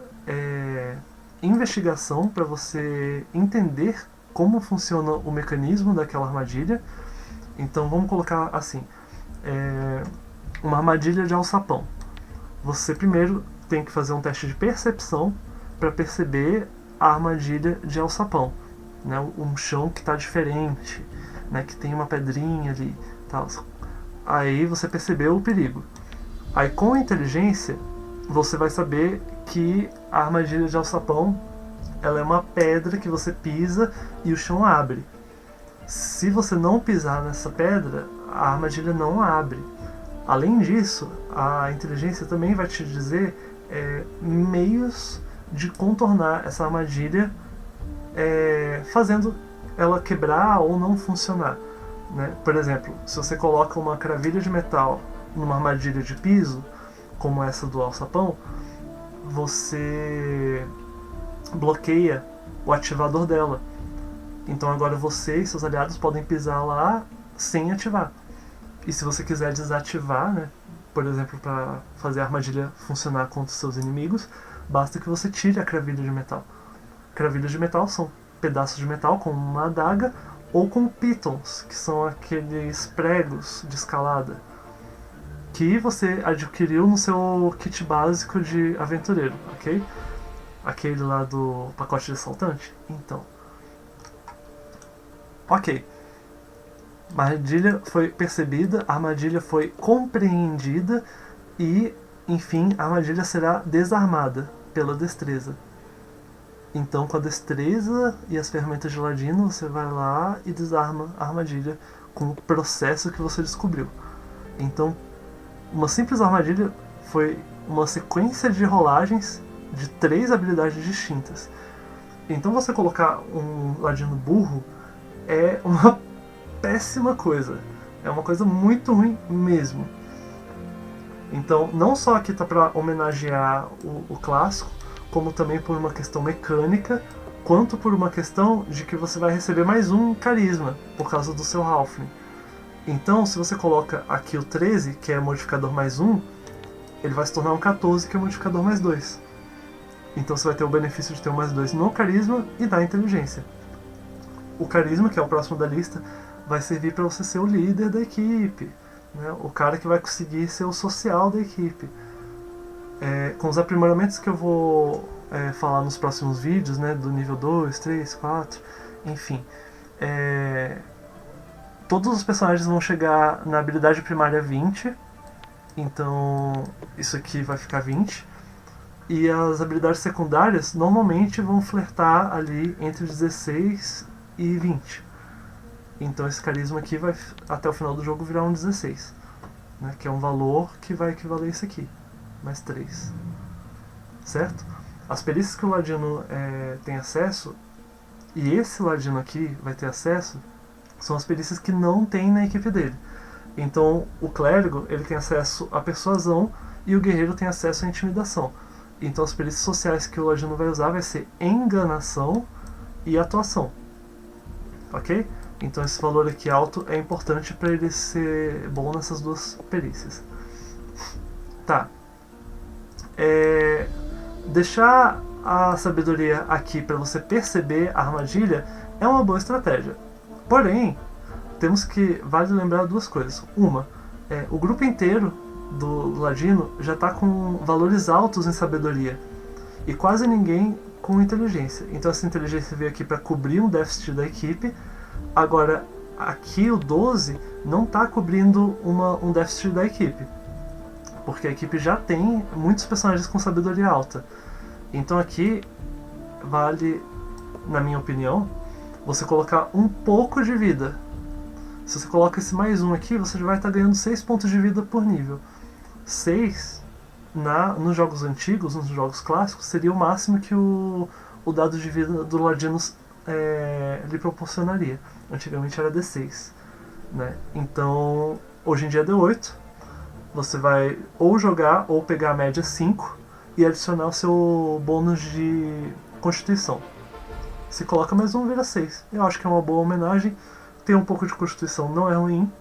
investigação para você entender como funciona o mecanismo daquela armadilha. Então vamos colocar assim, uma armadilha de alçapão. Você primeiro tem que fazer um teste de percepção para perceber a armadilha de alçapão, né? Um chão que está diferente, né? Que tem uma pedrinha ali, tal. Aí você percebeu o perigo. Aí com a inteligência você vai saber que a armadilha de alçapão, ela é uma pedra que você pisa e o chão abre. Se você não pisar nessa pedra, a armadilha não abre. Além disso, a inteligência também vai te dizer meios de contornar essa armadilha, fazendo ela quebrar ou não funcionar, né? Por exemplo, se você coloca uma cravilha de metal numa armadilha de piso, como essa do alçapão, você bloqueia o ativador dela. Então agora você e seus aliados podem pisar lá sem ativar. E se você quiser desativar, né, por exemplo, para fazer a armadilha funcionar contra os seus inimigos, basta que você tire a cravilha de metal. Cravilhas de metal são pedaços de metal com uma adaga ou com pitons, que são aqueles pregos de escalada que você adquiriu no seu kit básico de aventureiro, ok? Aquele lá do pacote de assaltante. Então, ok. A armadilha foi percebida, a armadilha foi compreendida e, enfim, a armadilha será desarmada pela destreza. Então, com a destreza e as ferramentas de ladino, você vai lá e desarma a armadilha com o processo que você descobriu. Então, uma simples armadilha foi uma sequência de rolagens de 3 habilidades distintas. Então, você colocar um ladino burro é uma péssima coisa. É uma coisa muito ruim mesmo. Então, não só aqui tá para homenagear o clássico, como também por uma questão mecânica, quanto por uma questão de que você vai receber mais um carisma por causa do seu Halfling. Então, se você coloca aqui o 13, que é modificador mais 1, ele vai se tornar um 14, que é modificador mais 2. Então você vai ter o benefício de ter um mais 2 no carisma e na inteligência. O carisma, que é o próximo da lista, vai servir para você ser o líder da equipe, né? O cara que vai conseguir ser o social da equipe. Com os aprimoramentos que eu vou falar nos próximos vídeos, né, do nível 2, 3, 4, enfim, todos os personagens vão chegar na habilidade primária 20, então isso aqui vai ficar 20, e as habilidades secundárias normalmente vão flertar ali entre 16 e 20. Então esse carisma aqui vai até o final do jogo virar um 16, né, que é um valor que vai equivaler a isso aqui, mais 3, certo? As perícias que o ladino tem acesso, e esse ladino aqui vai ter acesso, são as perícias que não tem na equipe dele. Então o clérigo ele tem acesso à persuasão e o guerreiro tem acesso à intimidação. Então as perícias sociais que o ladino vai usar vai ser enganação e atuação, ok? Então esse valor aqui alto é importante para ele ser bom nessas duas perícias. Tá. Deixar a sabedoria aqui para você perceber a armadilha é uma boa estratégia. Porém, vale lembrar duas coisas. Uma, o grupo inteiro do ladino já está com valores altos em sabedoria e quase ninguém com inteligência. Então essa inteligência veio aqui para cobrir um déficit da equipe. Agora, aqui o 12 não está cobrindo um déficit da equipe, porque a equipe já tem muitos personagens com sabedoria alta. Então aqui vale, na minha opinião, você colocar um pouco de vida. Se você coloca esse mais um aqui, você já vai estar ganhando 6 pontos de vida por nível. 6, nos jogos antigos, nos jogos clássicos, seria o máximo que o dado de vida do ladino lhe proporcionaria. Antigamente era D6, né? Então, hoje em dia é D8. Você vai ou jogar ou pegar a média 5 e adicionar o seu bônus de Constituição. Se coloca mais um, vira 6. Eu acho que é uma boa homenagem. Ter um pouco de Constituição não é ruim,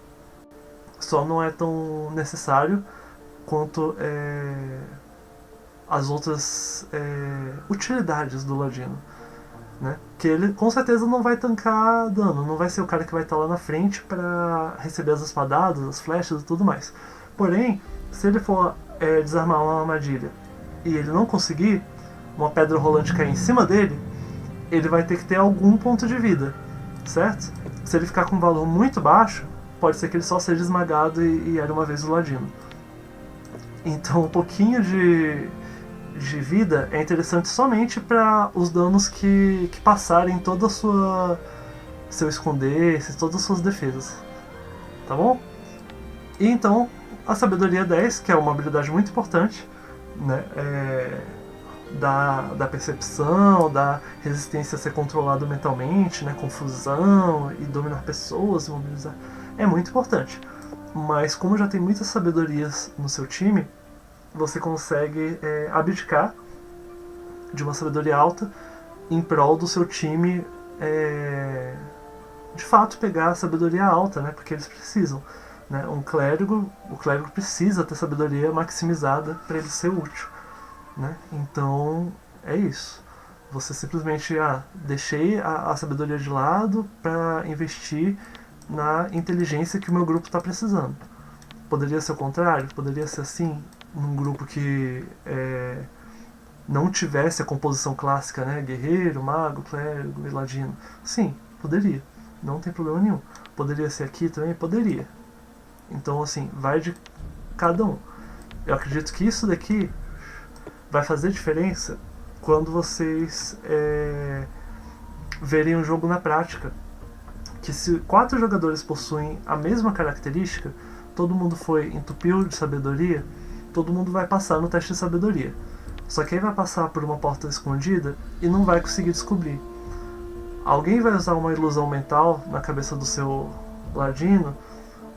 só não é tão necessário quanto as outras utilidades do Ladino. Né? Que ele com certeza não vai tancar dano, não vai ser o cara que vai estar lá na frente para receber as espadadas, as flechas e tudo mais. Porém, se ele for desarmar uma armadilha e ele não conseguir, uma pedra rolante cair em cima dele, ele vai ter que ter algum ponto de vida, certo? Se ele ficar com um valor muito baixo, pode ser que ele só seja esmagado e era uma vez o Ladino. Então um pouquinho de vida é interessante somente para os danos que passarem toda a seu esconder, todas as suas defesas, tá bom? E então a sabedoria 10, que é uma habilidade muito importante, né, da percepção, da resistência a ser controlado mentalmente, né, confusão e dominar pessoas, mobilizar, é muito importante. Mas como já tem muitas sabedorias no seu time, você consegue abdicar de uma sabedoria alta em prol do seu time de fato pegar a sabedoria alta, né? Porque eles precisam. Né? O clérigo precisa ter sabedoria maximizada para ele ser útil. Né? Então é isso. Você simplesmente deixei a sabedoria de lado para investir na inteligência que o meu grupo está precisando. Poderia ser o contrário? Poderia ser assim? Num grupo que não tivesse a composição clássica, né? Guerreiro, mago, clérigo e ladino. Sim, poderia. Não tem problema nenhum. Poderia ser aqui também? Poderia. Então, assim, vai de cada um. Eu acredito que isso daqui vai fazer diferença quando vocês verem o jogo na prática. Que se 4 jogadores possuem a mesma característica, todo mundo foi entupido de sabedoria, todo mundo vai passar no teste de sabedoria. Só que aí vai passar por uma porta escondida e não vai conseguir descobrir. Alguém vai usar uma ilusão mental na cabeça do seu ladino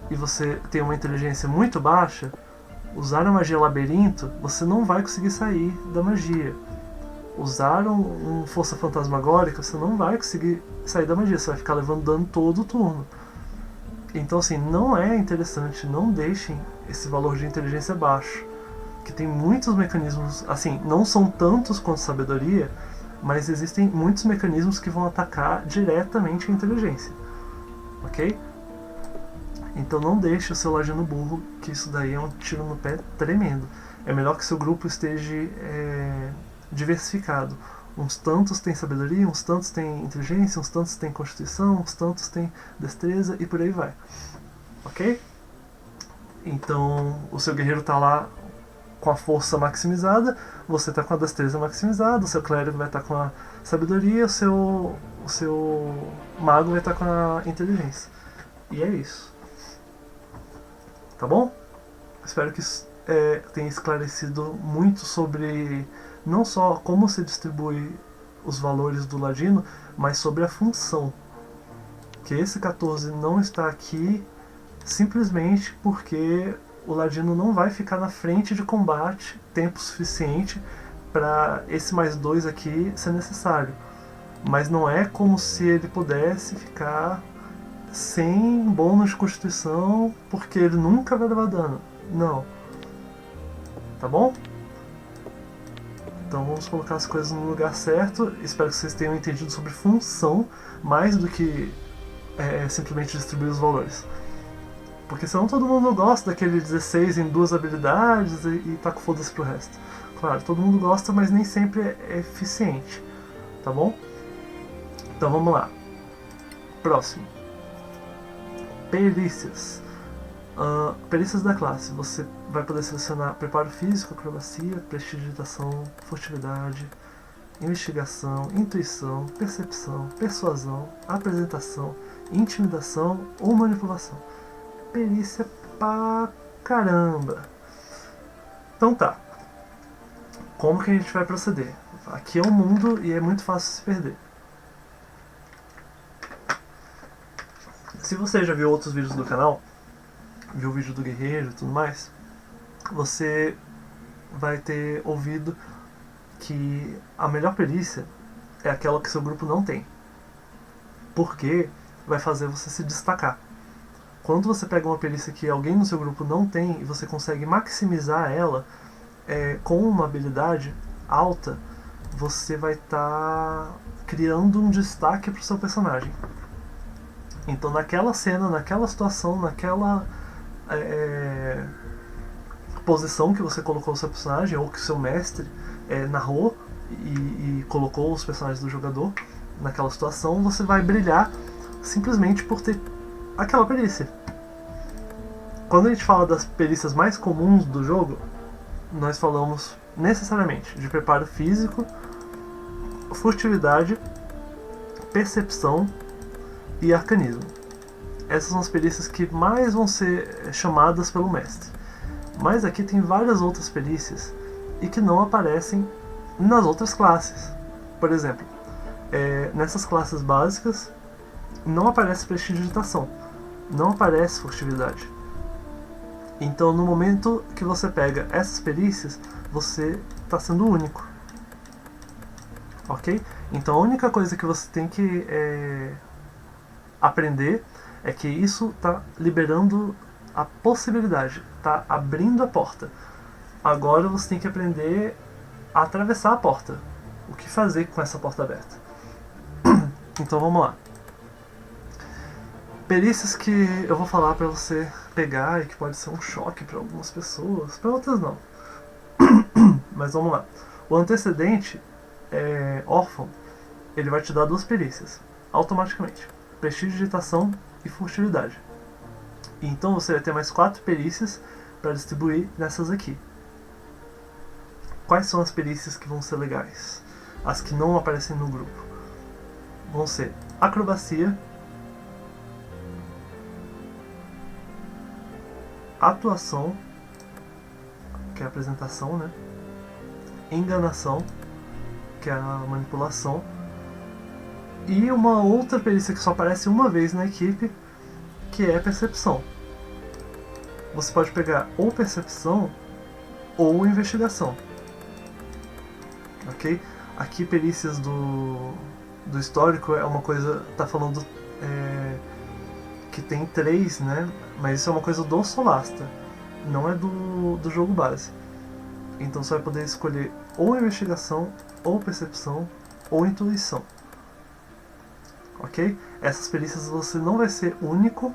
e você tem uma inteligência muito baixa, usar a magia labirinto, você não vai conseguir sair da magia. Usar um força fantasmagórica, você não vai conseguir sair da magia, você vai ficar levando dano todo o turno. Então, assim, não é interessante, não deixem esse valor de inteligência baixo. Que tem muitos mecanismos, assim, não são tantos quanto sabedoria, mas existem muitos mecanismos que vão atacar diretamente a inteligência. Ok? Então não deixe o seu ladino burro, que isso daí é um tiro no pé tremendo. É melhor que seu grupo esteja diversificado. Uns tantos têm sabedoria, uns tantos têm inteligência, uns tantos têm constituição, uns tantos têm destreza e por aí vai. Ok? Então o seu guerreiro está lá com a força maximizada, você está com a destreza maximizada, o seu clérigo vai estar com a sabedoria, o seu mago vai estar com a inteligência. E é isso. Tá bom? Espero que isso tenha esclarecido muito sobre não só como se distribui os valores do ladino, mas sobre a função. Que esse 14 não está aqui simplesmente porque o ladino não vai ficar na frente de combate tempo suficiente para esse mais 2 aqui ser necessário. Mas não é como se ele pudesse ficar sem bônus de constituição porque ele nunca vai levar dano. Não. Tá bom? Então vamos colocar as coisas no lugar certo. Espero que vocês tenham entendido sobre função mais do que simplesmente distribuir os valores. Porque senão todo mundo gosta daquele 16 em 2 habilidades e tá com foda-se pro resto. Claro, todo mundo gosta, mas nem sempre é eficiente. Tá bom? Então vamos lá. Próximo. Perícias. Perícias da classe. Você vai poder selecionar preparo físico, acrobacia, prestidigitação, furtividade, investigação, intuição, percepção, persuasão, apresentação, intimidação ou manipulação. Perícia pra caramba. Então tá. Como que a gente vai proceder? Aqui é um mundo e é muito fácil se perder. Se você já viu outros vídeos do canal, viu o vídeo do guerreiro e tudo mais, você vai ter ouvido que a melhor perícia é aquela que seu grupo não tem. Porque vai fazer você se destacar. Quando você pega uma perícia que alguém no seu grupo não tem e você consegue maximizar ela com uma habilidade alta, você vai estar criando um destaque para o seu personagem. Então naquela cena, naquela situação, naquela posição que você colocou o seu personagem, ou que o seu mestre narrou e colocou os personagens do jogador naquela situação, você vai brilhar simplesmente por ter aquela perícia. Quando a gente fala das perícias mais comuns do jogo, nós falamos necessariamente de preparo físico, furtividade, percepção e arcanismo. Essas são as perícias que mais vão ser chamadas pelo mestre. Mas aqui tem várias outras perícias e que não aparecem nas outras classes. Por exemplo, nessas classes básicas não aparece prestidigitação, não aparece furtividade. Então no momento que você pega essas perícias, você está sendo único. Ok? Então a única coisa que você tem que aprender é que isso está liberando a possibilidade, está abrindo a porta. Agora você tem que aprender a atravessar a porta. O que fazer com essa porta aberta? Então vamos lá. Perícias que eu vou falar para você pegar e que pode ser um choque para algumas pessoas, para outras não. Mas vamos lá. O antecedente órfão, ele vai te dar duas perícias automaticamente: prestidigitação e furtividade. Então você vai ter mais 4 perícias para distribuir nessas aqui. Quais são as perícias que vão ser legais? As que não aparecem no grupo vão ser acrobacia, atuação, que é a apresentação, né? Enganação, que é a manipulação, e uma outra perícia que só aparece uma vez na equipe, que é percepção. Você pode pegar ou percepção ou investigação. Ok? Aqui perícias do histórico é uma coisa, tá falando que tem 3, né? Mas isso é uma coisa do Solasta, não é do jogo base. Então você vai poder escolher ou investigação, ou percepção, ou intuição. Ok? Essas perícias você não vai ser único.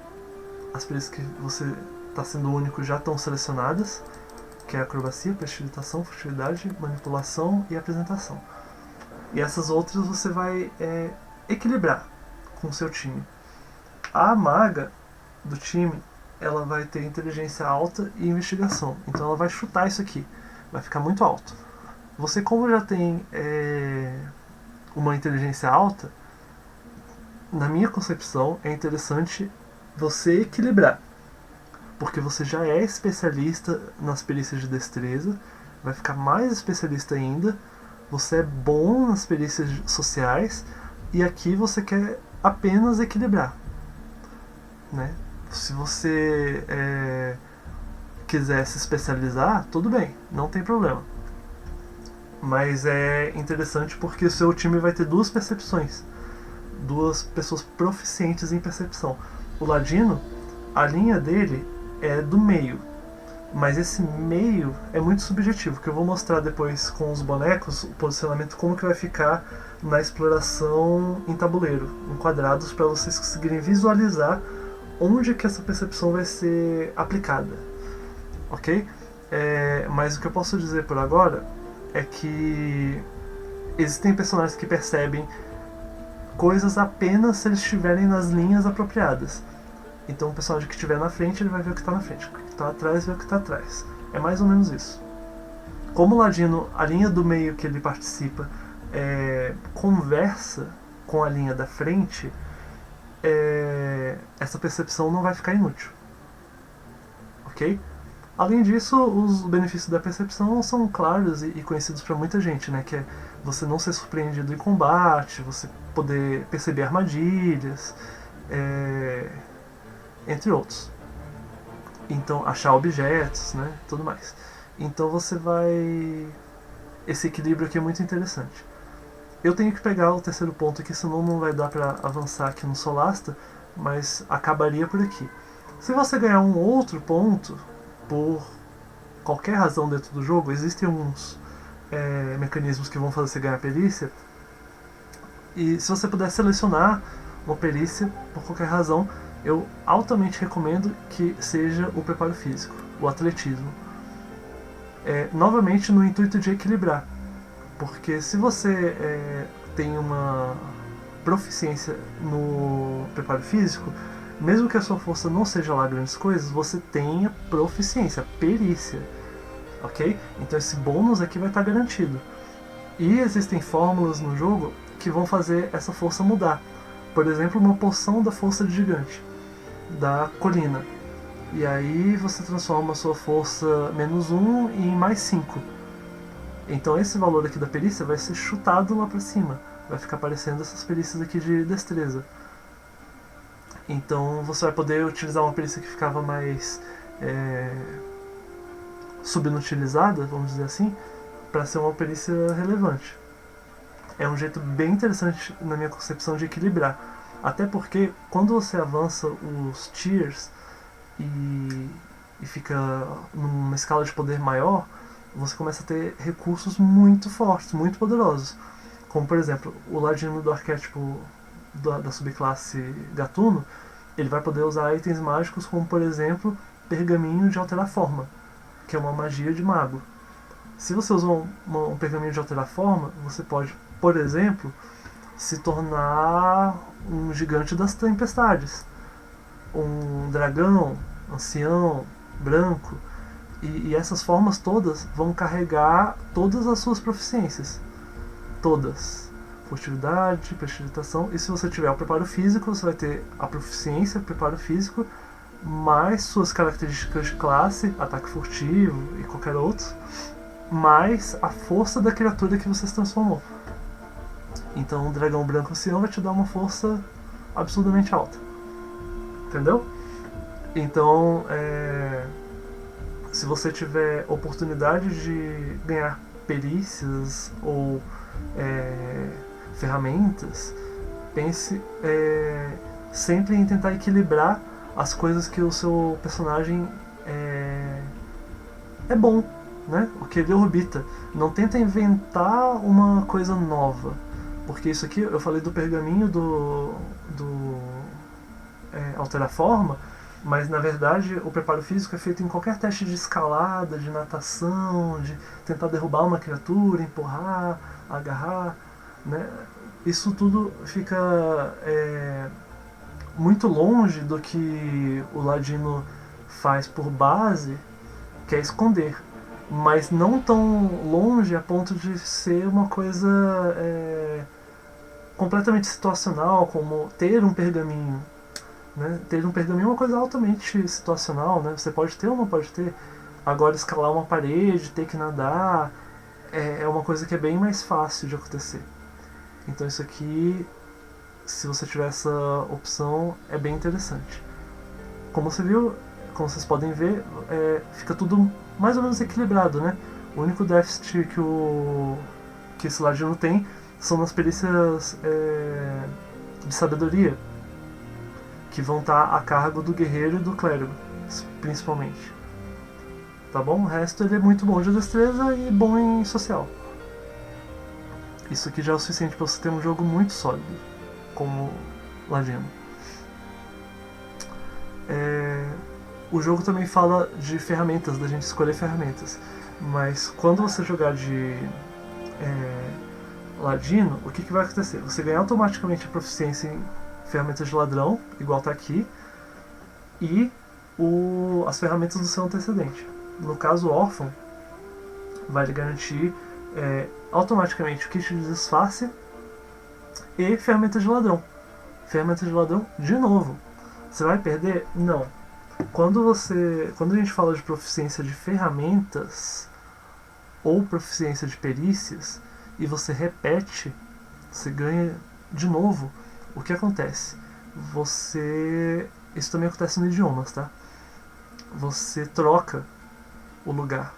As perícias que você está sendo único já estão selecionadas, que é acrobacia, prestidigitação, furtividade, manipulação e apresentação. E essas outras você vai equilibrar com o seu time. A maga do time, ela vai ter inteligência alta e investigação. Então ela vai chutar isso aqui, vai ficar muito alto. Você, como já tem uma inteligência alta, na minha concepção é interessante você equilibrar, porque você já é especialista nas perícias de destreza, vai ficar mais especialista ainda, você é bom nas perícias sociais, e aqui você quer apenas equilibrar, né? Se você quiser se especializar, tudo bem, não tem problema. Mas é interessante porque o seu time vai ter 2 percepções, 2 pessoas proficientes em percepção. O ladino, a linha dele é do meio, mas esse meio é muito subjetivo, que eu vou mostrar depois com os bonecos, o posicionamento, como que vai ficar na exploração em tabuleiro, em quadrados, para vocês conseguirem visualizar onde que essa percepção vai ser aplicada, ok? Mas o que eu posso dizer por agora é que existem personagens que percebem coisas apenas se eles estiverem nas linhas apropriadas. Então o personagem que estiver na frente, ele vai ver o que está na frente, o que está atrás, vai ver o que está atrás. É mais ou menos isso. Como o ladino, a linha do meio que ele participa conversa com a linha da frente, essa percepção não vai ficar inútil. Ok? Além disso, os benefícios da percepção são claros e conhecidos para muita gente, né? Que é você não ser surpreendido em combate, você poder perceber armadilhas, entre outros. Então, achar objetos, né? Tudo mais. Então você vai... Esse equilíbrio aqui é muito interessante. Eu tenho que pegar o terceiro ponto aqui, senão não vai dar pra avançar aqui no Solasta, mas acabaria por aqui. Se você ganhar um outro ponto, por qualquer razão dentro do jogo, existem alguns mecanismos que vão fazer você ganhar perícia, e se você puder selecionar uma perícia, por qualquer razão, eu altamente recomendo que seja o preparo físico, o atletismo. Novamente no intuito de equilibrar, porque se você tem uma proficiência no preparo físico, mesmo que a sua força não seja lá grandes coisas, você tenha proficiência, perícia, ok? Então esse bônus aqui vai estar garantido. E existem fórmulas no jogo que vão fazer essa força mudar. Por exemplo, uma poção da força de gigante, da colina. E aí você transforma a sua força -1 em +5. Então esse valor aqui da perícia vai ser chutado lá pra cima. Vai ficar aparecendo essas perícias aqui de destreza. Então você vai poder utilizar uma perícia que ficava mais subinutilizada, vamos dizer assim, para ser uma perícia relevante. É um jeito bem interessante, na minha concepção, de equilibrar. Até porque, quando você avança os tiers e fica numa escala de poder maior, você começa a ter recursos muito fortes, muito poderosos. Como, por exemplo, o ladino do arquétipo da subclasse Gatuno, ele vai poder usar itens mágicos como, por exemplo, pergaminho de alterar forma, que é uma magia de mago. Se você usa um pergaminho de alterar forma, você pode, por exemplo, se tornar um gigante das tempestades, um dragão, ancião, branco, e essas formas todas vão carregar todas as suas proficiências, todas, furtividade, prestidigitação, e se você tiver o preparo físico, você vai ter a proficiência, o preparo físico, mais suas características de classe, ataque furtivo e qualquer outro, mais a força da criatura que você se transformou. Então o dragão branco ancião vai te dar uma força absurdamente alta. Entendeu? Então, se você tiver oportunidade de ganhar perícias ou ferramentas, pense sempre em tentar equilibrar as coisas que o seu personagem é bom, né? O que ele orbita. Não tenta inventar uma coisa nova, porque isso aqui, eu falei do pergaminho do alterar forma, mas na verdade o preparo físico é feito em qualquer teste de escalada, de natação, de tentar derrubar uma criatura, empurrar, agarrar, né? Isso tudo fica muito longe do que o ladino faz por base, que é esconder, mas não tão longe a ponto de ser uma coisa completamente situacional, como ter um pergaminho. Né? Ter um pergaminho é uma coisa altamente situacional, né? Você pode ter ou não pode ter. Agora, escalar uma parede, ter que nadar, é uma coisa que é bem mais fácil de acontecer. Então isso aqui, se você tiver essa opção, é bem interessante. Como você viu, como vocês podem ver, fica tudo mais ou menos equilibrado, né? O único déficit que esse ladino tem são nas perícias de sabedoria, que vão estar a cargo do guerreiro e do clérigo, principalmente. Tá bom? O resto ele é muito bom de destreza e bom em social. Isso aqui já é o suficiente para você ter um jogo muito sólido, como ladino. O jogo também fala de ferramentas, da gente escolher ferramentas. Mas quando você jogar de ladino, o que vai acontecer? Você ganha automaticamente a proficiência em ferramentas de ladrão, igual tá aqui, e as ferramentas do seu antecedente. No caso, o órfão vai lhe garantir automaticamente o kit de disfarce e ferramentas de ladrão. Ferramentas de ladrão de novo. Você vai perder? Não. Quando a gente fala de proficiência de ferramentas ou proficiência de perícias e você repete, você ganha de novo. O que acontece? Isso também acontece no idiomas, tá? você troca o lugar.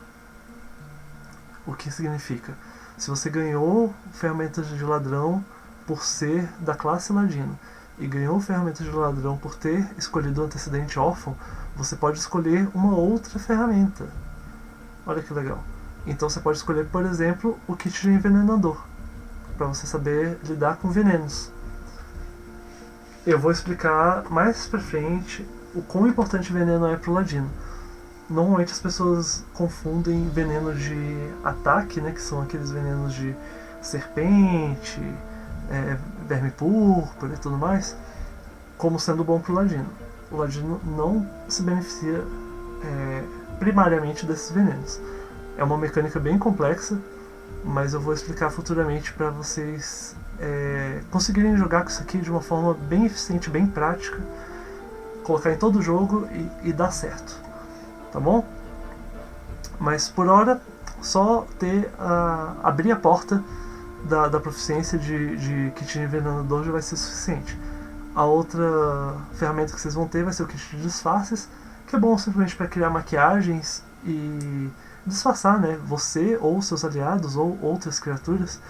O que significa? Se você ganhou ferramentas de ladrão por ser da classe ladino e ganhou ferramentas de ladrão por ter escolhido o antecedente órfão, você pode escolher uma outra ferramenta. Olha que legal. Então você pode escolher, por exemplo, o kit de envenenador, para você saber lidar com venenos. Eu vou explicar mais pra frente o quão importante veneno é pro ladino. Normalmente as pessoas confundem veneno de ataque, né, que são aqueles venenos de serpente, verme púrpura e tudo mais, como sendo bom pro ladino. O ladino não se beneficia primariamente desses venenos. É uma mecânica bem complexa, mas eu vou explicar futuramente para vocês conseguirem jogar com isso aqui de uma forma bem eficiente, bem prática, colocar em todo o jogo e dar certo, tá bom? Mas por hora, só abrir a porta da proficiência de kit de envenenador já vai ser suficiente. A outra ferramenta que vocês vão ter vai ser o kit de disfarces, que é bom simplesmente para criar maquiagens e disfarçar, né, você ou seus aliados ou outras criaturas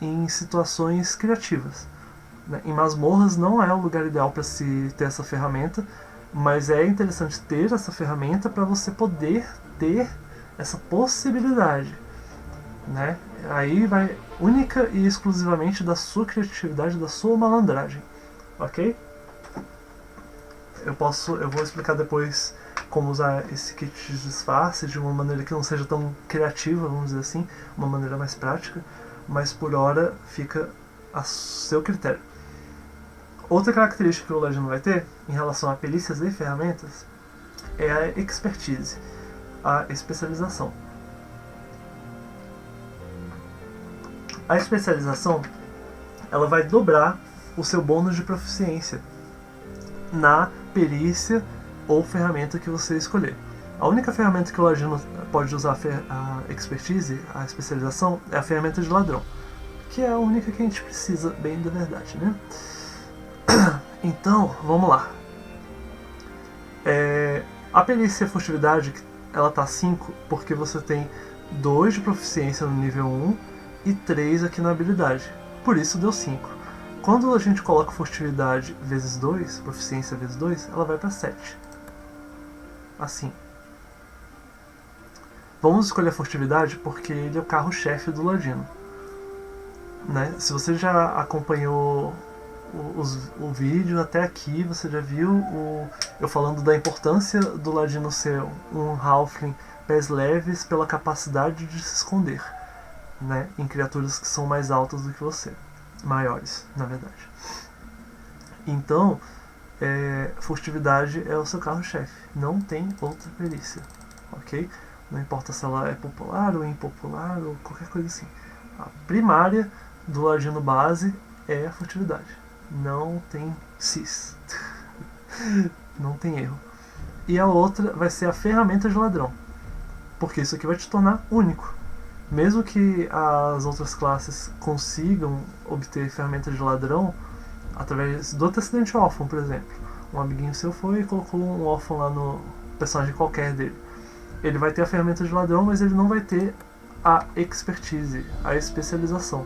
em situações criativas. Em masmorras não é o lugar ideal para se ter essa ferramenta, mas é interessante ter essa ferramenta para você poder ter essa possibilidade, né? Aí vai única e exclusivamente da sua criatividade, da sua malandragem, ok? Eu vou explicar depois como usar esse kit de disfarce de uma maneira que não seja tão criativa, vamos dizer assim, uma maneira mais prática, mas por hora fica a seu critério. Outra característica que o ladino vai ter em relação a perícias e ferramentas é a expertise, a especialização. A especialização, ela vai dobrar o seu bônus de proficiência na perícia ou ferramenta que você escolher. A única ferramenta que o ladino pode usar a expertise, a especialização, é a ferramenta de ladrão, que é a única que a gente precisa, bem da verdade, né? Então, vamos lá. A perícia e a furtividade, ela tá 5 porque você tem 2 de proficiência no nível 1 e 3 aqui na habilidade. Por isso deu 5. Quando a gente coloca furtividade vezes 2, proficiência vezes 2, ela vai para 7. Assim. Vamos escolher a furtividade porque ele é o carro-chefe do ladino, né? Se você já acompanhou o vídeo até aqui, você já viu eu falando da importância do ladino ser um halfling pés leves pela capacidade de se esconder, né, em criaturas que são mais altas do que você, maiores, na verdade. Então, furtividade é o seu carro-chefe, não tem outra perícia, ok? Não importa se ela é popular ou impopular ou qualquer coisa assim. A primária do ladino base é a furtividade. Não tem cis. Não tem erro. E a outra vai ser a ferramenta de ladrão, porque isso aqui vai te tornar único. Mesmo que as outras classes consigam obter ferramenta de ladrão através do antecedente órfão, por exemplo. Um amiguinho seu foi e colocou um órfão lá no personagem qualquer dele. Ele vai ter a ferramenta de ladrão, mas ele não vai ter a expertise, a especialização,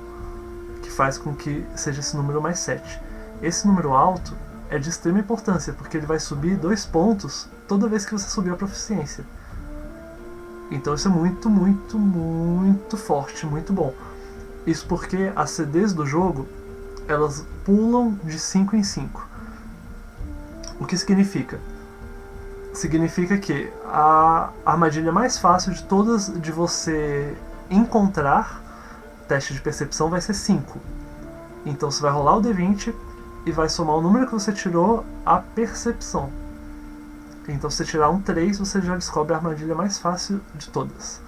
que faz com que seja esse número mais 7. Esse número alto é de extrema importância, porque ele vai subir 2 pontos toda vez que você subir a proficiência. Então isso é muito, muito, muito forte, muito bom. Isso porque as CDs do jogo, elas pulam de 5 em 5. O que significa? Significa que a armadilha mais fácil de todas de você encontrar, teste de percepção, vai ser 5. Então você vai rolar o D20 e vai somar o número que você tirou à percepção. Então se você tirar um 3, você já descobre a armadilha mais fácil de todas,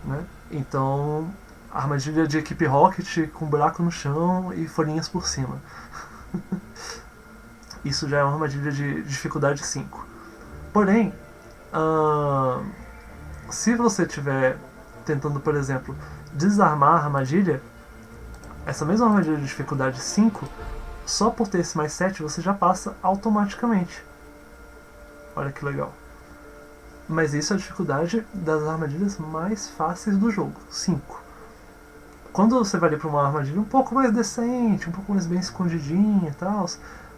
né? Então, a armadilha de equipe Rocket com buraco no chão e folhinhas por cima. Isso já é uma armadilha de dificuldade 5. Porém, se você estiver tentando, por exemplo, desarmar a armadilha, essa mesma armadilha de dificuldade 5, só por ter esse mais 7 você já passa automaticamente. Olha que legal. Mas isso é a dificuldade das armadilhas mais fáceis do jogo, 5. Quando você vai ali para uma armadilha um pouco mais decente, um pouco mais bem escondidinha e tal,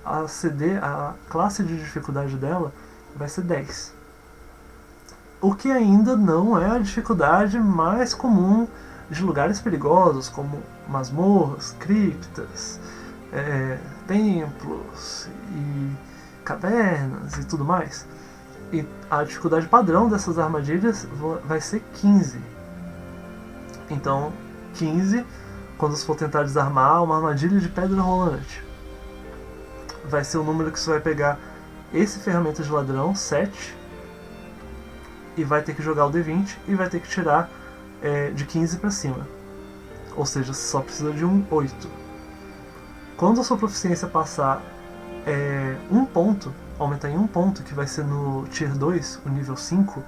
a classe de dificuldade dela vai ser 10. O que ainda não é a dificuldade mais comum de lugares perigosos, como masmorras, criptas, templos e cavernas e tudo mais. E a dificuldade padrão dessas armadilhas vai ser 15. Então, 15, quando você for tentar desarmar uma armadilha de pedra rolante, vai ser o número que você vai pegar esse ferramenta de ladrão, 7, e vai ter que jogar o D20 e vai ter que tirar de 15 para cima. Ou seja, você só precisa de um 8. Quando a sua proficiência passar um ponto, aumentar em um ponto, que vai ser no Tier 2, o nível 5,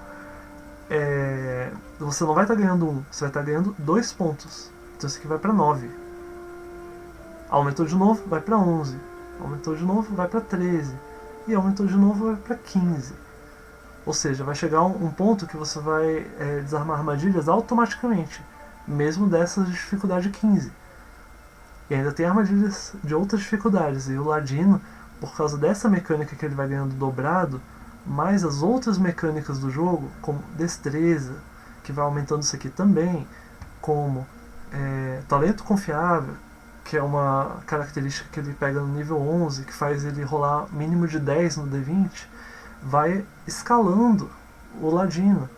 você não vai estar ganhando 1, você vai estar ganhando 2 pontos. Então isso aqui vai para 9. Aumentou de novo, vai para 11. Aumentou de novo, vai para 13. E aumentou de novo, vai para 15. Ou seja, vai chegar um ponto que você vai desarmar armadilhas automaticamente, mesmo dessas de dificuldade 15. E ainda tem armadilhas de outras dificuldades. E o Ladino, por causa dessa mecânica que ele vai ganhando dobrado, mais as outras mecânicas do jogo, como destreza, que vai aumentando isso aqui também, como talento confiável, que é uma característica que ele pega no nível 11, que faz ele rolar mínimo de 10 no D20, vai escalando o Ladino.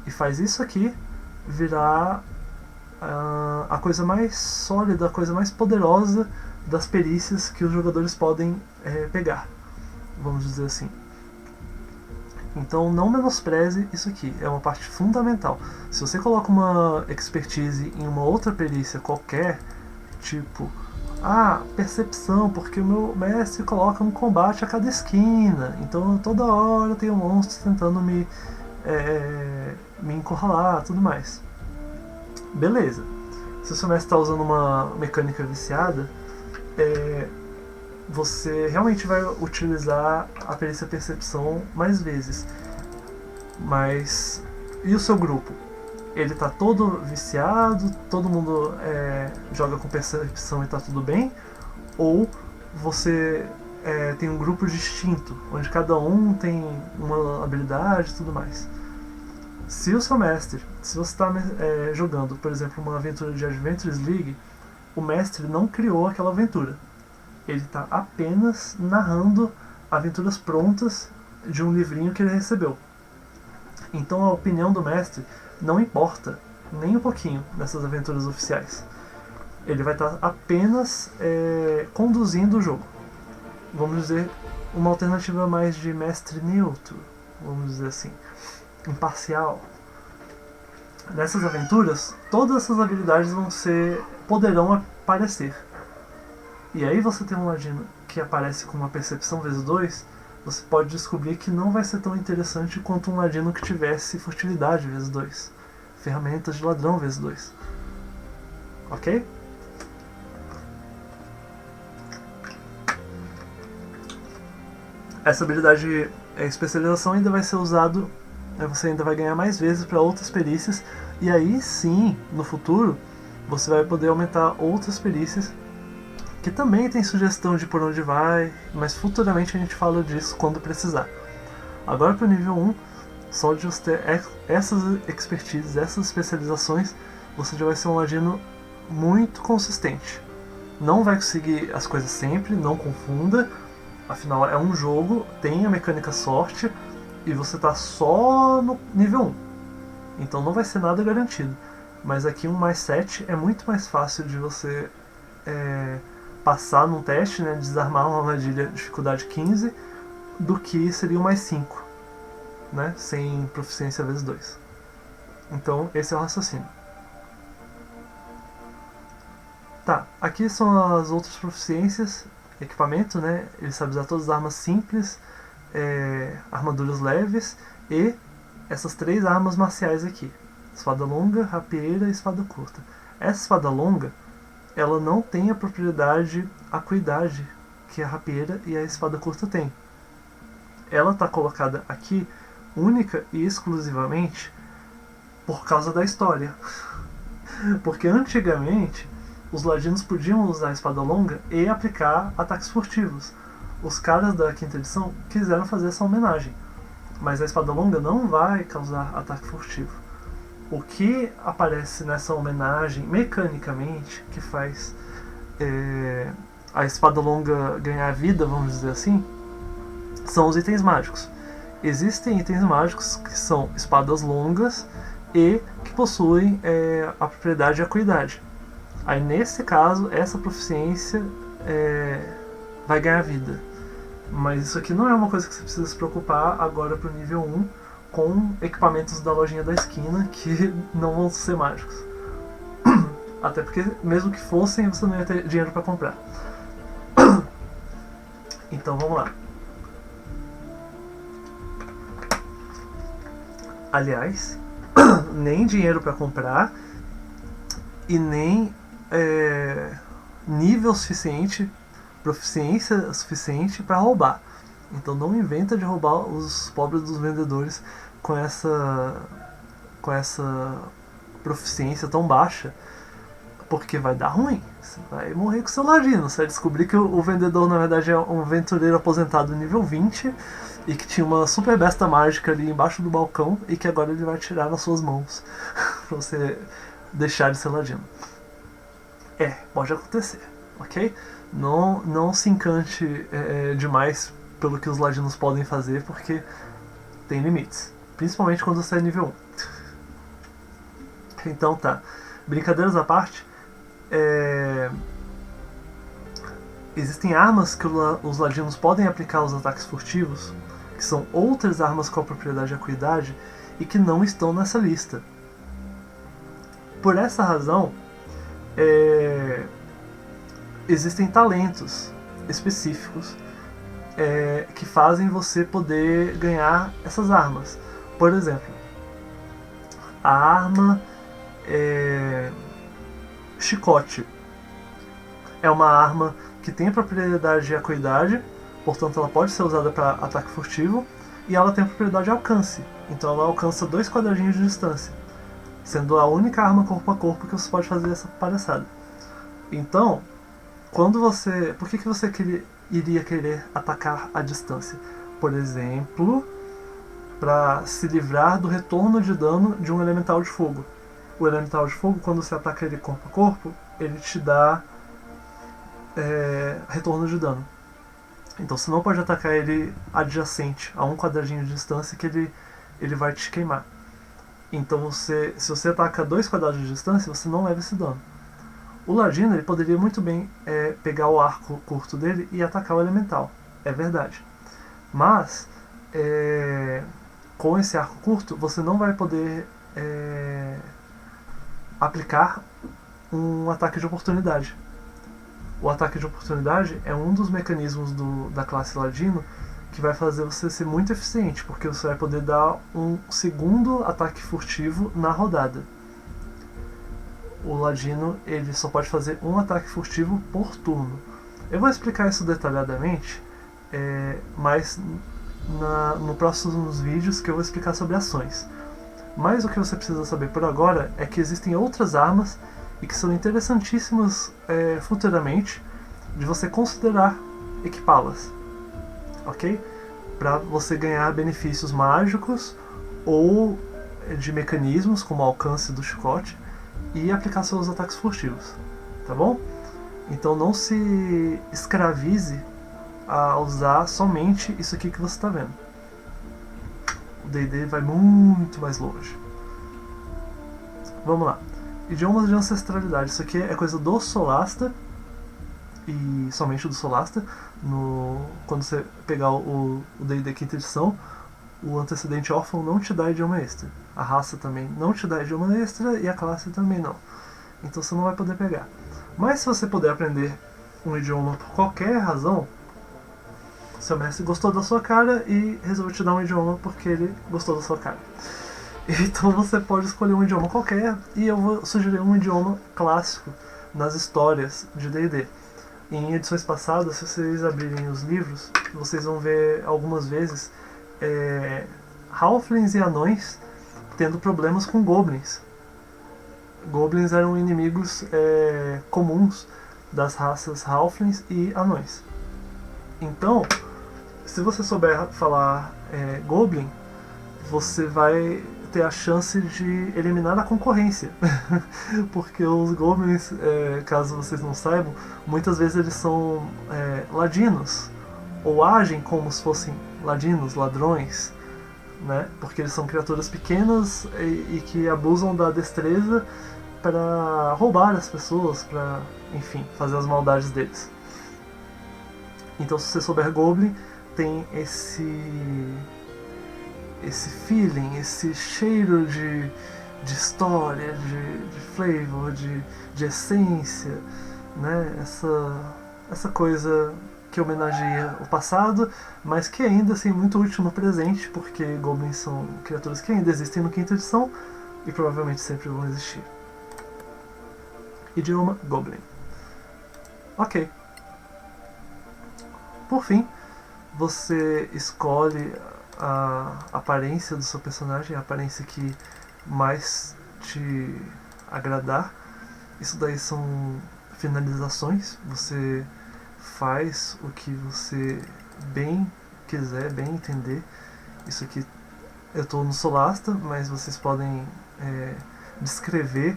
E faz isso aqui virar a coisa mais sólida, a coisa mais poderosa das perícias que os jogadores podem pegar, vamos dizer assim. Então não menospreze isso aqui, é uma parte fundamental. Se você coloca uma expertise em uma outra perícia qualquer, tipo, percepção, porque o meu mestre coloca um combate a cada esquina, então toda hora tem um monstro tentando me encurralar, tudo mais. Beleza. Se o seu mestre está usando uma mecânica viciada, você realmente vai utilizar a perícia percepção mais vezes. Mas e o seu grupo? Ele tá todo viciado, todo mundo joga com percepção e tá tudo bem? Ou você tem um grupo distinto, onde cada um tem uma habilidade e tudo mais? Se o seu mestre, se você está jogando, por exemplo, uma aventura de Adventures League, o mestre não criou aquela aventura. Ele está apenas narrando aventuras prontas de um livrinho que ele recebeu. Então a opinião do mestre não importa nem um pouquinho nessas aventuras oficiais. Ele vai estar apenas conduzindo o jogo. Vamos dizer, uma alternativa mais de mestre neutro, vamos dizer assim, imparcial. Nessas aventuras, todas essas habilidades poderão aparecer. E aí você tem um Ladino que aparece com uma percepção vezes 2, você pode descobrir que não vai ser tão interessante quanto um Ladino que tivesse furtividade vezes 2, ferramentas de ladrão vezes 2. Ok? Essa habilidade especialização ainda vai ser usado, você ainda vai ganhar mais vezes para outras perícias, e aí sim, no futuro, você vai poder aumentar outras perícias que também tem sugestão de por onde vai, mas futuramente a gente fala disso quando precisar. Agora para o nível 1, só de você ter essas expertises, essas especializações, você já vai ser um Ladino muito consistente. Não vai conseguir as coisas sempre, não confunda, afinal é um jogo, tem a mecânica sorte, e você está só no nível 1. Então não vai ser nada garantido. Mas aqui um mais 7 é muito mais fácil de você passar num teste, né, desarmar uma armadilha de dificuldade 15, do que seria um mais 5, né, sem proficiência vezes 2. Então esse é o raciocínio. Tá, aqui são as outras proficiências. Equipamento, né, ele sabe usar todas as armas simples, armaduras leves e essas 3 armas marciais aqui: espada longa, rapieira e espada curta. Essa espada longa, ela não tem a propriedade acuidade que a rapieira e a espada curta têm. Ela está colocada aqui única e exclusivamente por causa da história. Porque antigamente os ladinos podiam usar a espada longa e aplicar ataques furtivos. Os caras da quinta edição quiseram fazer essa homenagem, mas a espada longa não vai causar ataque furtivo. O que aparece nessa homenagem mecanicamente, que faz a espada longa ganhar vida, vamos dizer assim, são os itens mágicos. Existem itens mágicos que são espadas longas e que possuem a propriedade de acuidade. Aí nesse caso, essa proficiência vai ganhar vida. Mas isso aqui não é uma coisa que você precisa se preocupar agora pro nível 1 com equipamentos da lojinha da esquina que não vão ser mágicos. Até porque mesmo que fossem, você não ia ter dinheiro para comprar. Então vamos lá. Aliás, nem dinheiro para comprar e nem nível suficiente, proficiência suficiente para roubar. Então não inventa de roubar os pobres dos vendedores com essa proficiência tão baixa, porque vai dar ruim. Você vai morrer com seu ladino. Você vai descobrir que o vendedor na verdade é um aventureiro aposentado nível 20 e que tinha uma super besta mágica ali embaixo do balcão e que agora ele vai tirar nas suas mãos pra você deixar de ser ladino. Pode acontecer, ok? Não se encante demais pelo que os ladinos podem fazer, porque tem limites. Principalmente quando você é nível 1. Então tá. Brincadeiras à parte, existem armas que os ladinos podem aplicar os ataques furtivos, que são outras armas com a propriedade de acuidade e que não estão nessa lista. Por essa razão, existem talentos específicos que fazem você poder ganhar essas armas. Por exemplo, a arma chicote é uma arma que tem a propriedade de acuidade, portanto ela pode ser usada para ataque furtivo, e ela tem a propriedade de alcance, então ela alcança 2 quadradinhos de distância, sendo a única arma corpo a corpo que você pode fazer essa palhaçada. Então, por que você iria querer atacar à distância? Por exemplo, para se livrar do retorno de dano de um elemental de fogo. O elemental de fogo, quando você ataca ele corpo a corpo, ele te dá retorno de dano. Então você não pode atacar ele adjacente a 1 quadradinho de distância, que ele vai te queimar. Então se você ataca 2 quadrados de distância, você não leva esse dano. O ladino ele poderia muito bem pegar o arco curto dele e atacar o elemental, é verdade. Mas com esse arco curto você não vai poder aplicar um ataque de oportunidade. O ataque de oportunidade é um dos mecanismos da classe ladino que vai fazer você ser muito eficiente, porque você vai poder dar um segundo ataque furtivo na rodada. O ladino ele só pode fazer um ataque furtivo por turno. Eu vou explicar isso detalhadamente, mas nos próximos vídeos que eu vou explicar sobre ações. Mas o que você precisa saber por agora é que existem outras armas e que são interessantíssimas futuramente de você considerar equipá-las, ok? Para você ganhar benefícios mágicos ou de mecanismos como o alcance do chicote e aplicar seus ataques furtivos, tá bom? Então não se escravize a usar somente isso aqui que você está vendo. O D&D vai muito mais longe. Vamos lá. Idiomas de ancestralidade. Isso aqui é coisa do Solasta e somente do Solasta. Quando você pegar o D&D quinta edição, o antecedente órfão não te dá idioma extra. A raça também não te dá idioma extra e a classe também não. Então você não vai poder pegar. Mas se você puder aprender um idioma por qualquer razão, seu mestre gostou da sua cara e resolveu te dar um idioma porque ele gostou da sua cara. Então você pode escolher um idioma qualquer e eu vou sugerir um idioma clássico nas histórias de D&D. Em edições passadas, se vocês abrirem os livros, vocês vão ver algumas vezes halflings e anões tendo problemas com goblins. Goblins eram inimigos comuns das raças halflings e anões. Então, se você souber falar goblin, você vai ter a chance de eliminar a concorrência. Porque os goblins, caso vocês não saibam, muitas vezes eles são ladinos, ou agem como se fossem ladinos, ladrões, né? Porque eles são criaturas pequenas e que abusam da destreza para roubar as pessoas, para, enfim, fazer as maldades deles. Então, se você souber Goblin, tem esse feeling, esse cheiro de história, de flavor, de essência, né? Essa coisa que homenageia o passado, mas que ainda assim é muito útil no presente, porque goblins são criaturas que ainda existem no quinta edição e provavelmente sempre vão existir. Idioma Goblin. Ok. Por fim, você escolhe a aparência do seu personagem, a aparência que mais te agradar. Isso daí são finalizações. Você faz o que você bem quiser, bem entender. Isso aqui eu estou no Solasta, mas vocês podem descrever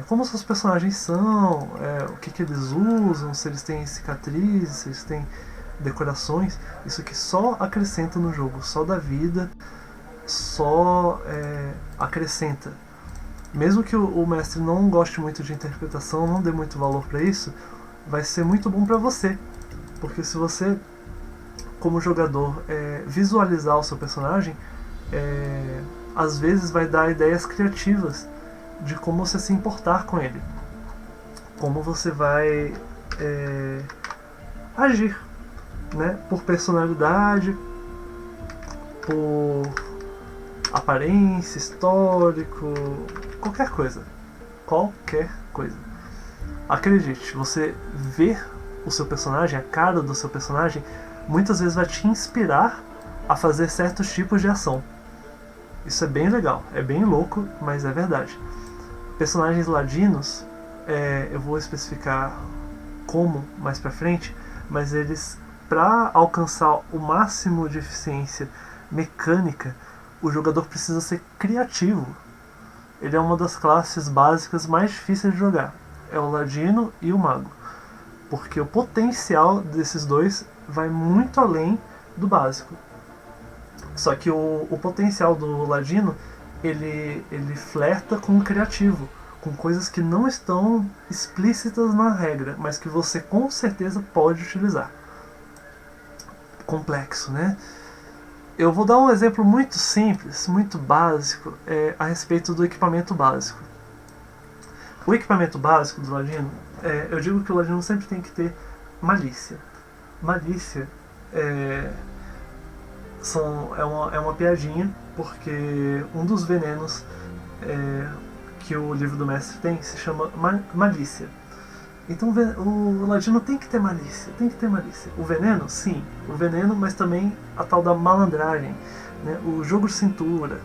como seus personagens são, o que eles usam, se eles têm cicatrizes, se eles têm decorações. Isso aqui só acrescenta no jogo, só dá vida, só acrescenta. Mesmo que o mestre não goste muito de interpretação, não dê muito valor para isso, vai ser muito bom para você, porque se você, como jogador, visualizar o seu personagem, às vezes vai dar ideias criativas de como você se importar com ele, como você vai agir, né? Por personalidade, por aparência, histórico, qualquer coisa. Acredite, você ver o seu personagem, a cara do seu personagem, muitas vezes vai te inspirar a fazer certos tipos de ação. Isso é bem legal, é bem louco, mas é verdade. Personagens ladinos, eu vou especificar como mais pra frente, mas eles, para alcançar o máximo de eficiência mecânica, o jogador precisa ser criativo. Ele é uma das classes básicas mais difíceis de jogar. É o ladino e o mago, porque o potencial desses dois vai muito além do básico. Só que o potencial do ladino, ele flerta com o criativo, com coisas que não estão explícitas na regra, mas que você com certeza pode utilizar. Complexo, né? Eu vou dar um exemplo muito simples, muito básico, a respeito do equipamento básico. O equipamento básico do ladino, eu digo que o ladino sempre tem que ter malícia. Malícia é uma piadinha, porque um dos venenos que o livro do mestre tem se chama malícia. Então o ladino tem que ter malícia, O veneno, sim, o veneno, mas também a tal da malandragem, né? O jogo de cintura.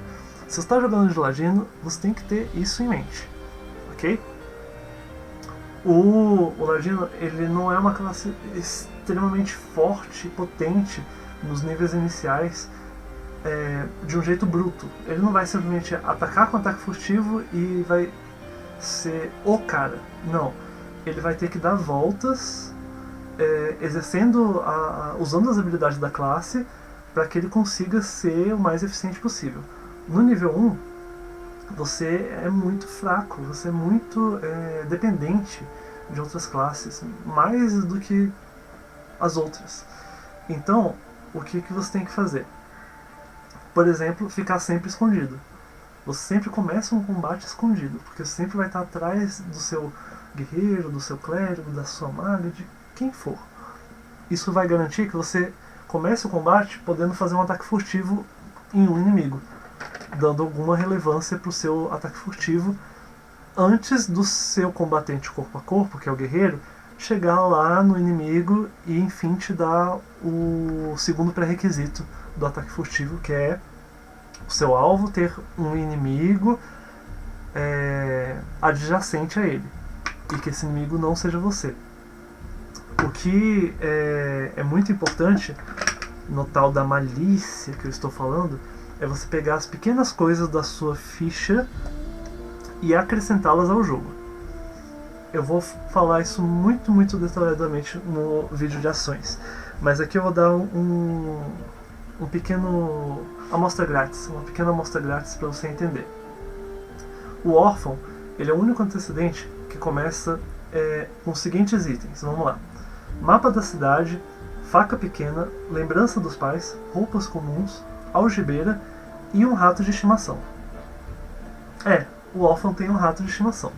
Se você está jogando de ladino, você tem que ter isso em mente, ok? O ladino, ele não é uma classe extremamente forte, potente nos níveis iniciais, de um jeito bruto. Ele não vai simplesmente atacar com ataque furtivo e vai ser o cara. Não. Ele vai ter que dar voltas, usando as habilidades da classe, para que ele consiga ser o mais eficiente possível. No nível 1, você é muito fraco, você é muito dependente de outras classes, mais do que as outras. Então, o que você tem que fazer? Por exemplo, ficar sempre escondido. Você sempre começa um combate escondido, porque você sempre vai estar atrás do seu guerreiro, do seu clérigo, da sua maga, de quem for. Isso vai garantir que você comece o combate podendo fazer um ataque furtivo em um inimigo, dando alguma relevância para o seu ataque furtivo antes do seu combatente corpo a corpo, que é o guerreiro, chegar lá no inimigo e enfim te dar o segundo pré-requisito do ataque furtivo, que é o seu alvo ter um inimigo adjacente a ele, e que esse inimigo não seja você. O que é muito importante no tal da malícia que eu estou falando é você pegar as pequenas coisas da sua ficha e acrescentá-las ao jogo. Eu vou falar isso muito detalhadamente no vídeo de ações, mas aqui eu vou dar um pequeno amostra grátis, uma pequena amostra grátis para você entender. O órfão, ele é o único antecedente que começa com os seguintes itens. Vamos lá: mapa da cidade, faca pequena, lembrança dos pais, roupas comuns, algibeira e um rato de estimação. O órfão tem um rato de estimação.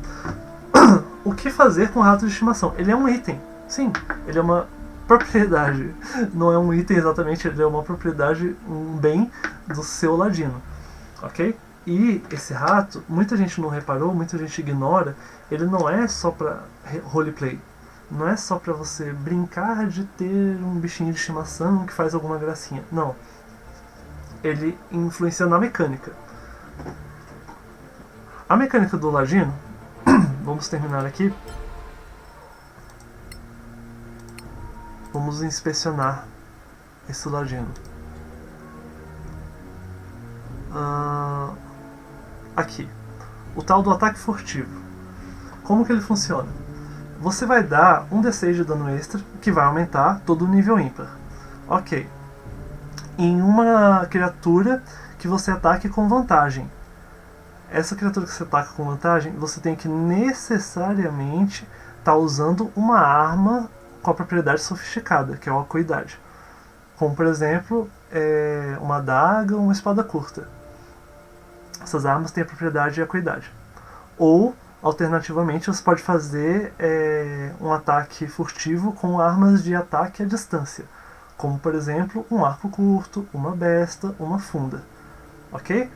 O que fazer com o rato de estimação? Ele é um item. Sim, ele é uma propriedade. Não é um item exatamente, ele é uma propriedade, um bem do seu ladino. Ok? E esse rato, muita gente não reparou, muita gente ignora, ele não é só para roleplay. Não é só para você brincar de ter um bichinho de estimação que faz alguma gracinha. Não. Ele influencia na mecânica. A mecânica do ladino, vamos terminar aqui. Vamos inspecionar esse ladino. Aqui. O tal do ataque furtivo. Como que ele funciona? Você vai dar um D6 de dano extra, que vai aumentar todo o nível ímpar. Ok. Em uma criatura que você ataque com vantagem. Essa criatura que você ataca com vantagem, você tem que necessariamente estar usando uma arma com a propriedade sofisticada, que é a acuidade. Como, por exemplo, uma adaga ou uma espada curta. Essas armas têm a propriedade de acuidade. Ou, alternativamente, você pode fazer um ataque furtivo com armas de ataque à distância. Como, por exemplo, um arco curto, uma besta, uma funda. Ok?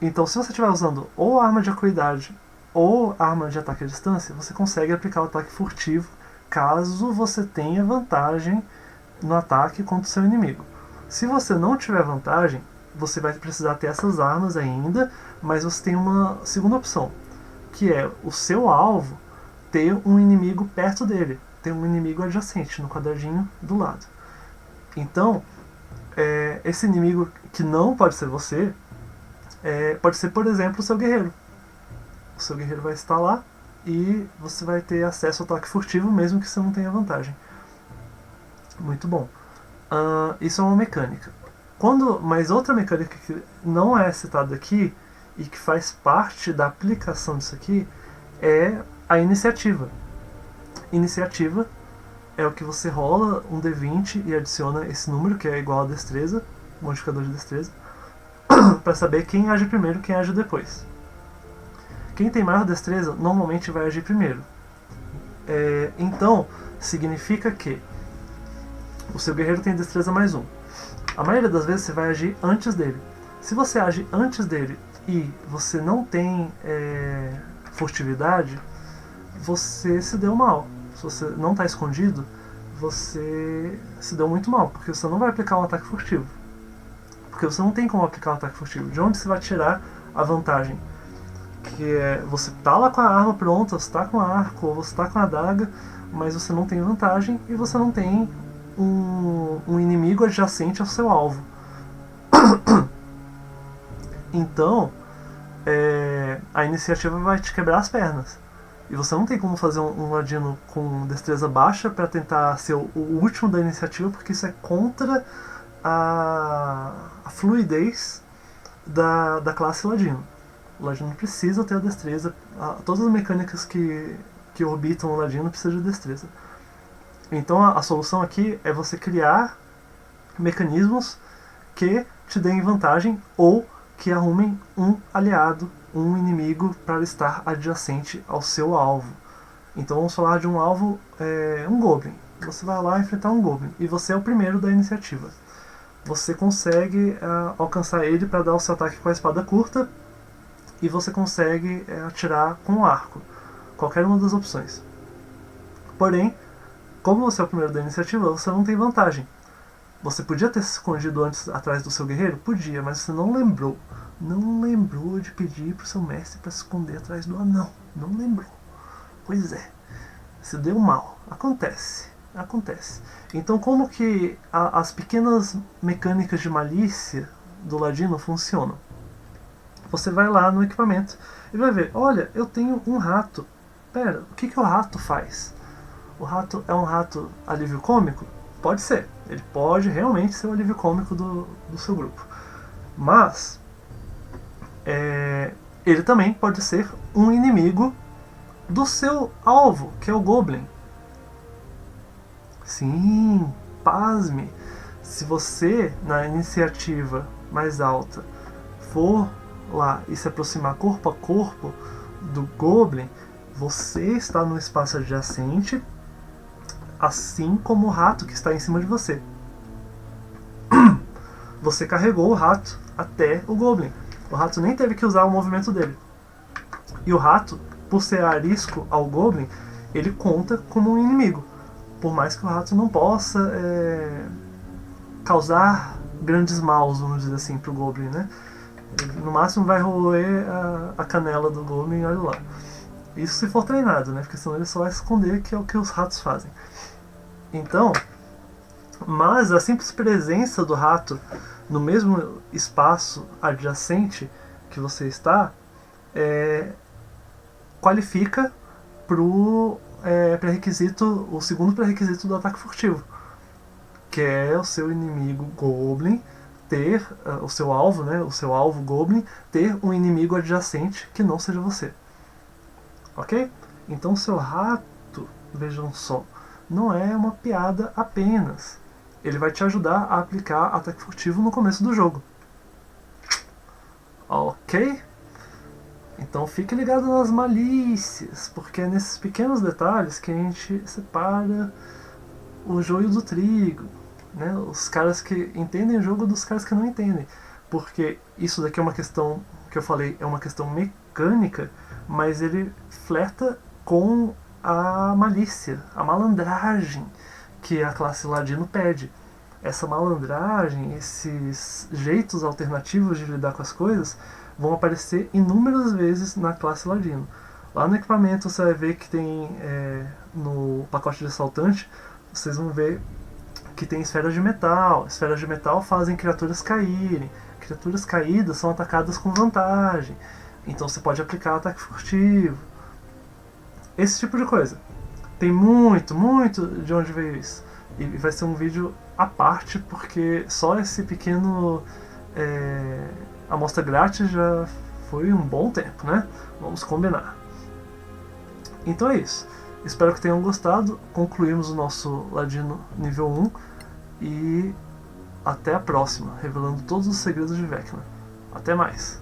Então, se você estiver usando ou arma de acuidade ou arma de ataque à distância, você consegue aplicar o ataque furtivo caso você tenha vantagem no ataque contra o seu inimigo. Se você não tiver vantagem, você vai precisar ter essas armas ainda, mas você tem uma segunda opção, que é o seu alvo ter um inimigo perto dele, ter um inimigo adjacente no quadradinho do lado. Então, esse inimigo que não pode ser você, pode ser, por exemplo, o seu guerreiro. O seu guerreiro vai estar lá e você vai ter acesso ao ataque furtivo mesmo que você não tenha vantagem. Muito bom. Isso é uma mecânica. Mas outra mecânica que não é citada aqui e que faz parte da aplicação disso aqui é a iniciativa. Iniciativa é o que você rola um D20 e adiciona esse número, que é igual a destreza, modificador de destreza, para saber quem age primeiro e quem age depois. Quem tem maior destreza normalmente vai agir primeiro. Então, significa que o seu guerreiro tem destreza mais 1. A maioria das vezes você vai agir antes dele. Se você age antes dele e você não tem furtividade, você se deu mal. Se você não está escondido, você se deu muito mal, porque você não vai aplicar um ataque furtivo. Porque você não tem como aplicar um ataque furtivo. De onde você vai tirar a vantagem? Que você tá lá com a arma pronta, você tá com a arco, ou você tá com a adaga, mas você não tem vantagem e você não tem um inimigo adjacente ao seu alvo. Então, a iniciativa vai te quebrar as pernas. E você não tem como fazer um ladino com destreza baixa para tentar ser o último da iniciativa, porque isso é contra a fluidez da classe ladino. O ladino precisa ter a destreza. Todas as mecânicas que orbitam o ladino precisam de destreza. Então a solução aqui é você criar mecanismos que te deem vantagem ou que arrumem um aliado, um inimigo para estar adjacente ao seu alvo. Então vamos falar de um alvo, um Goblin. Você vai lá enfrentar um Goblin e você é o primeiro da iniciativa. Você consegue alcançar ele para dar o seu ataque com a espada curta e você consegue atirar com o arco. Qualquer uma das opções. Porém, como você é o primeiro da iniciativa, você não tem vantagem. Você podia ter se escondido antes atrás do seu guerreiro? Podia, mas você não lembrou. Não lembrou de pedir pro seu mestre para se esconder atrás do anão. Não lembrou. Pois é. Se deu mal. Acontece. Acontece. Então como que as pequenas mecânicas de malícia do ladino funcionam? Você vai lá no equipamento e vai ver, olha, eu tenho um rato. Pera, o que o rato faz? O rato é um rato alívio cômico? Pode ser. Ele pode realmente ser o alívio cômico do seu grupo. Mas ele também pode ser um inimigo do seu alvo, que é o Goblin. Sim, pasme. Se você, na iniciativa mais alta, for lá e se aproximar corpo a corpo do Goblin, você está no espaço adjacente, assim como o rato que está em cima de você. Você carregou o rato até o Goblin. O rato nem teve que usar o movimento dele. E o rato, por ser arisco ao Goblin, ele conta como um inimigo. Por mais que o rato não possa causar grandes maus, vamos dizer assim, pro Goblin, né? Ele, no máximo vai roer a canela do Goblin e olha lá. Isso se for treinado, né? Porque senão ele só vai esconder, que é o que os ratos fazem. Então, mas a simples presença do rato no mesmo espaço adjacente que você está qualifica pro pré-requisito, o segundo pré-requisito do ataque furtivo, que é o seu inimigo Goblin ter, o seu alvo, né, o seu alvo Goblin, ter um inimigo adjacente que não seja você. Ok? Então o seu rato, vejam só, não é uma piada apenas. Ele vai te ajudar a aplicar ataque furtivo no começo do jogo. Ok? Então fique ligado nas malícias, porque é nesses pequenos detalhes que a gente separa o joio do trigo, né? Os caras que entendem o jogo dos caras que não entendem. Porque isso daqui é uma questão, que eu falei, é uma questão mecânica, mas ele flerta com a malícia, a malandragem que a classe ladino pede. Essa malandragem, esses jeitos alternativos de lidar com as coisas vão aparecer inúmeras vezes na classe ladino. Lá no equipamento você vai ver que tem, no pacote de assaltante, vocês vão ver que tem esferas de metal. Esferas de metal fazem criaturas caírem. Criaturas caídas são atacadas com vantagem. Então você pode aplicar ataque furtivo. Esse tipo de coisa. Tem muito de onde veio isso. E vai ser um vídeo à parte, porque só esse pequeno amostra grátis já foi um bom tempo, né? Vamos combinar. Então é isso. Espero que tenham gostado. Concluímos o nosso Ladino nível 1 e até a próxima, revelando todos os segredos de Vecna. Até mais!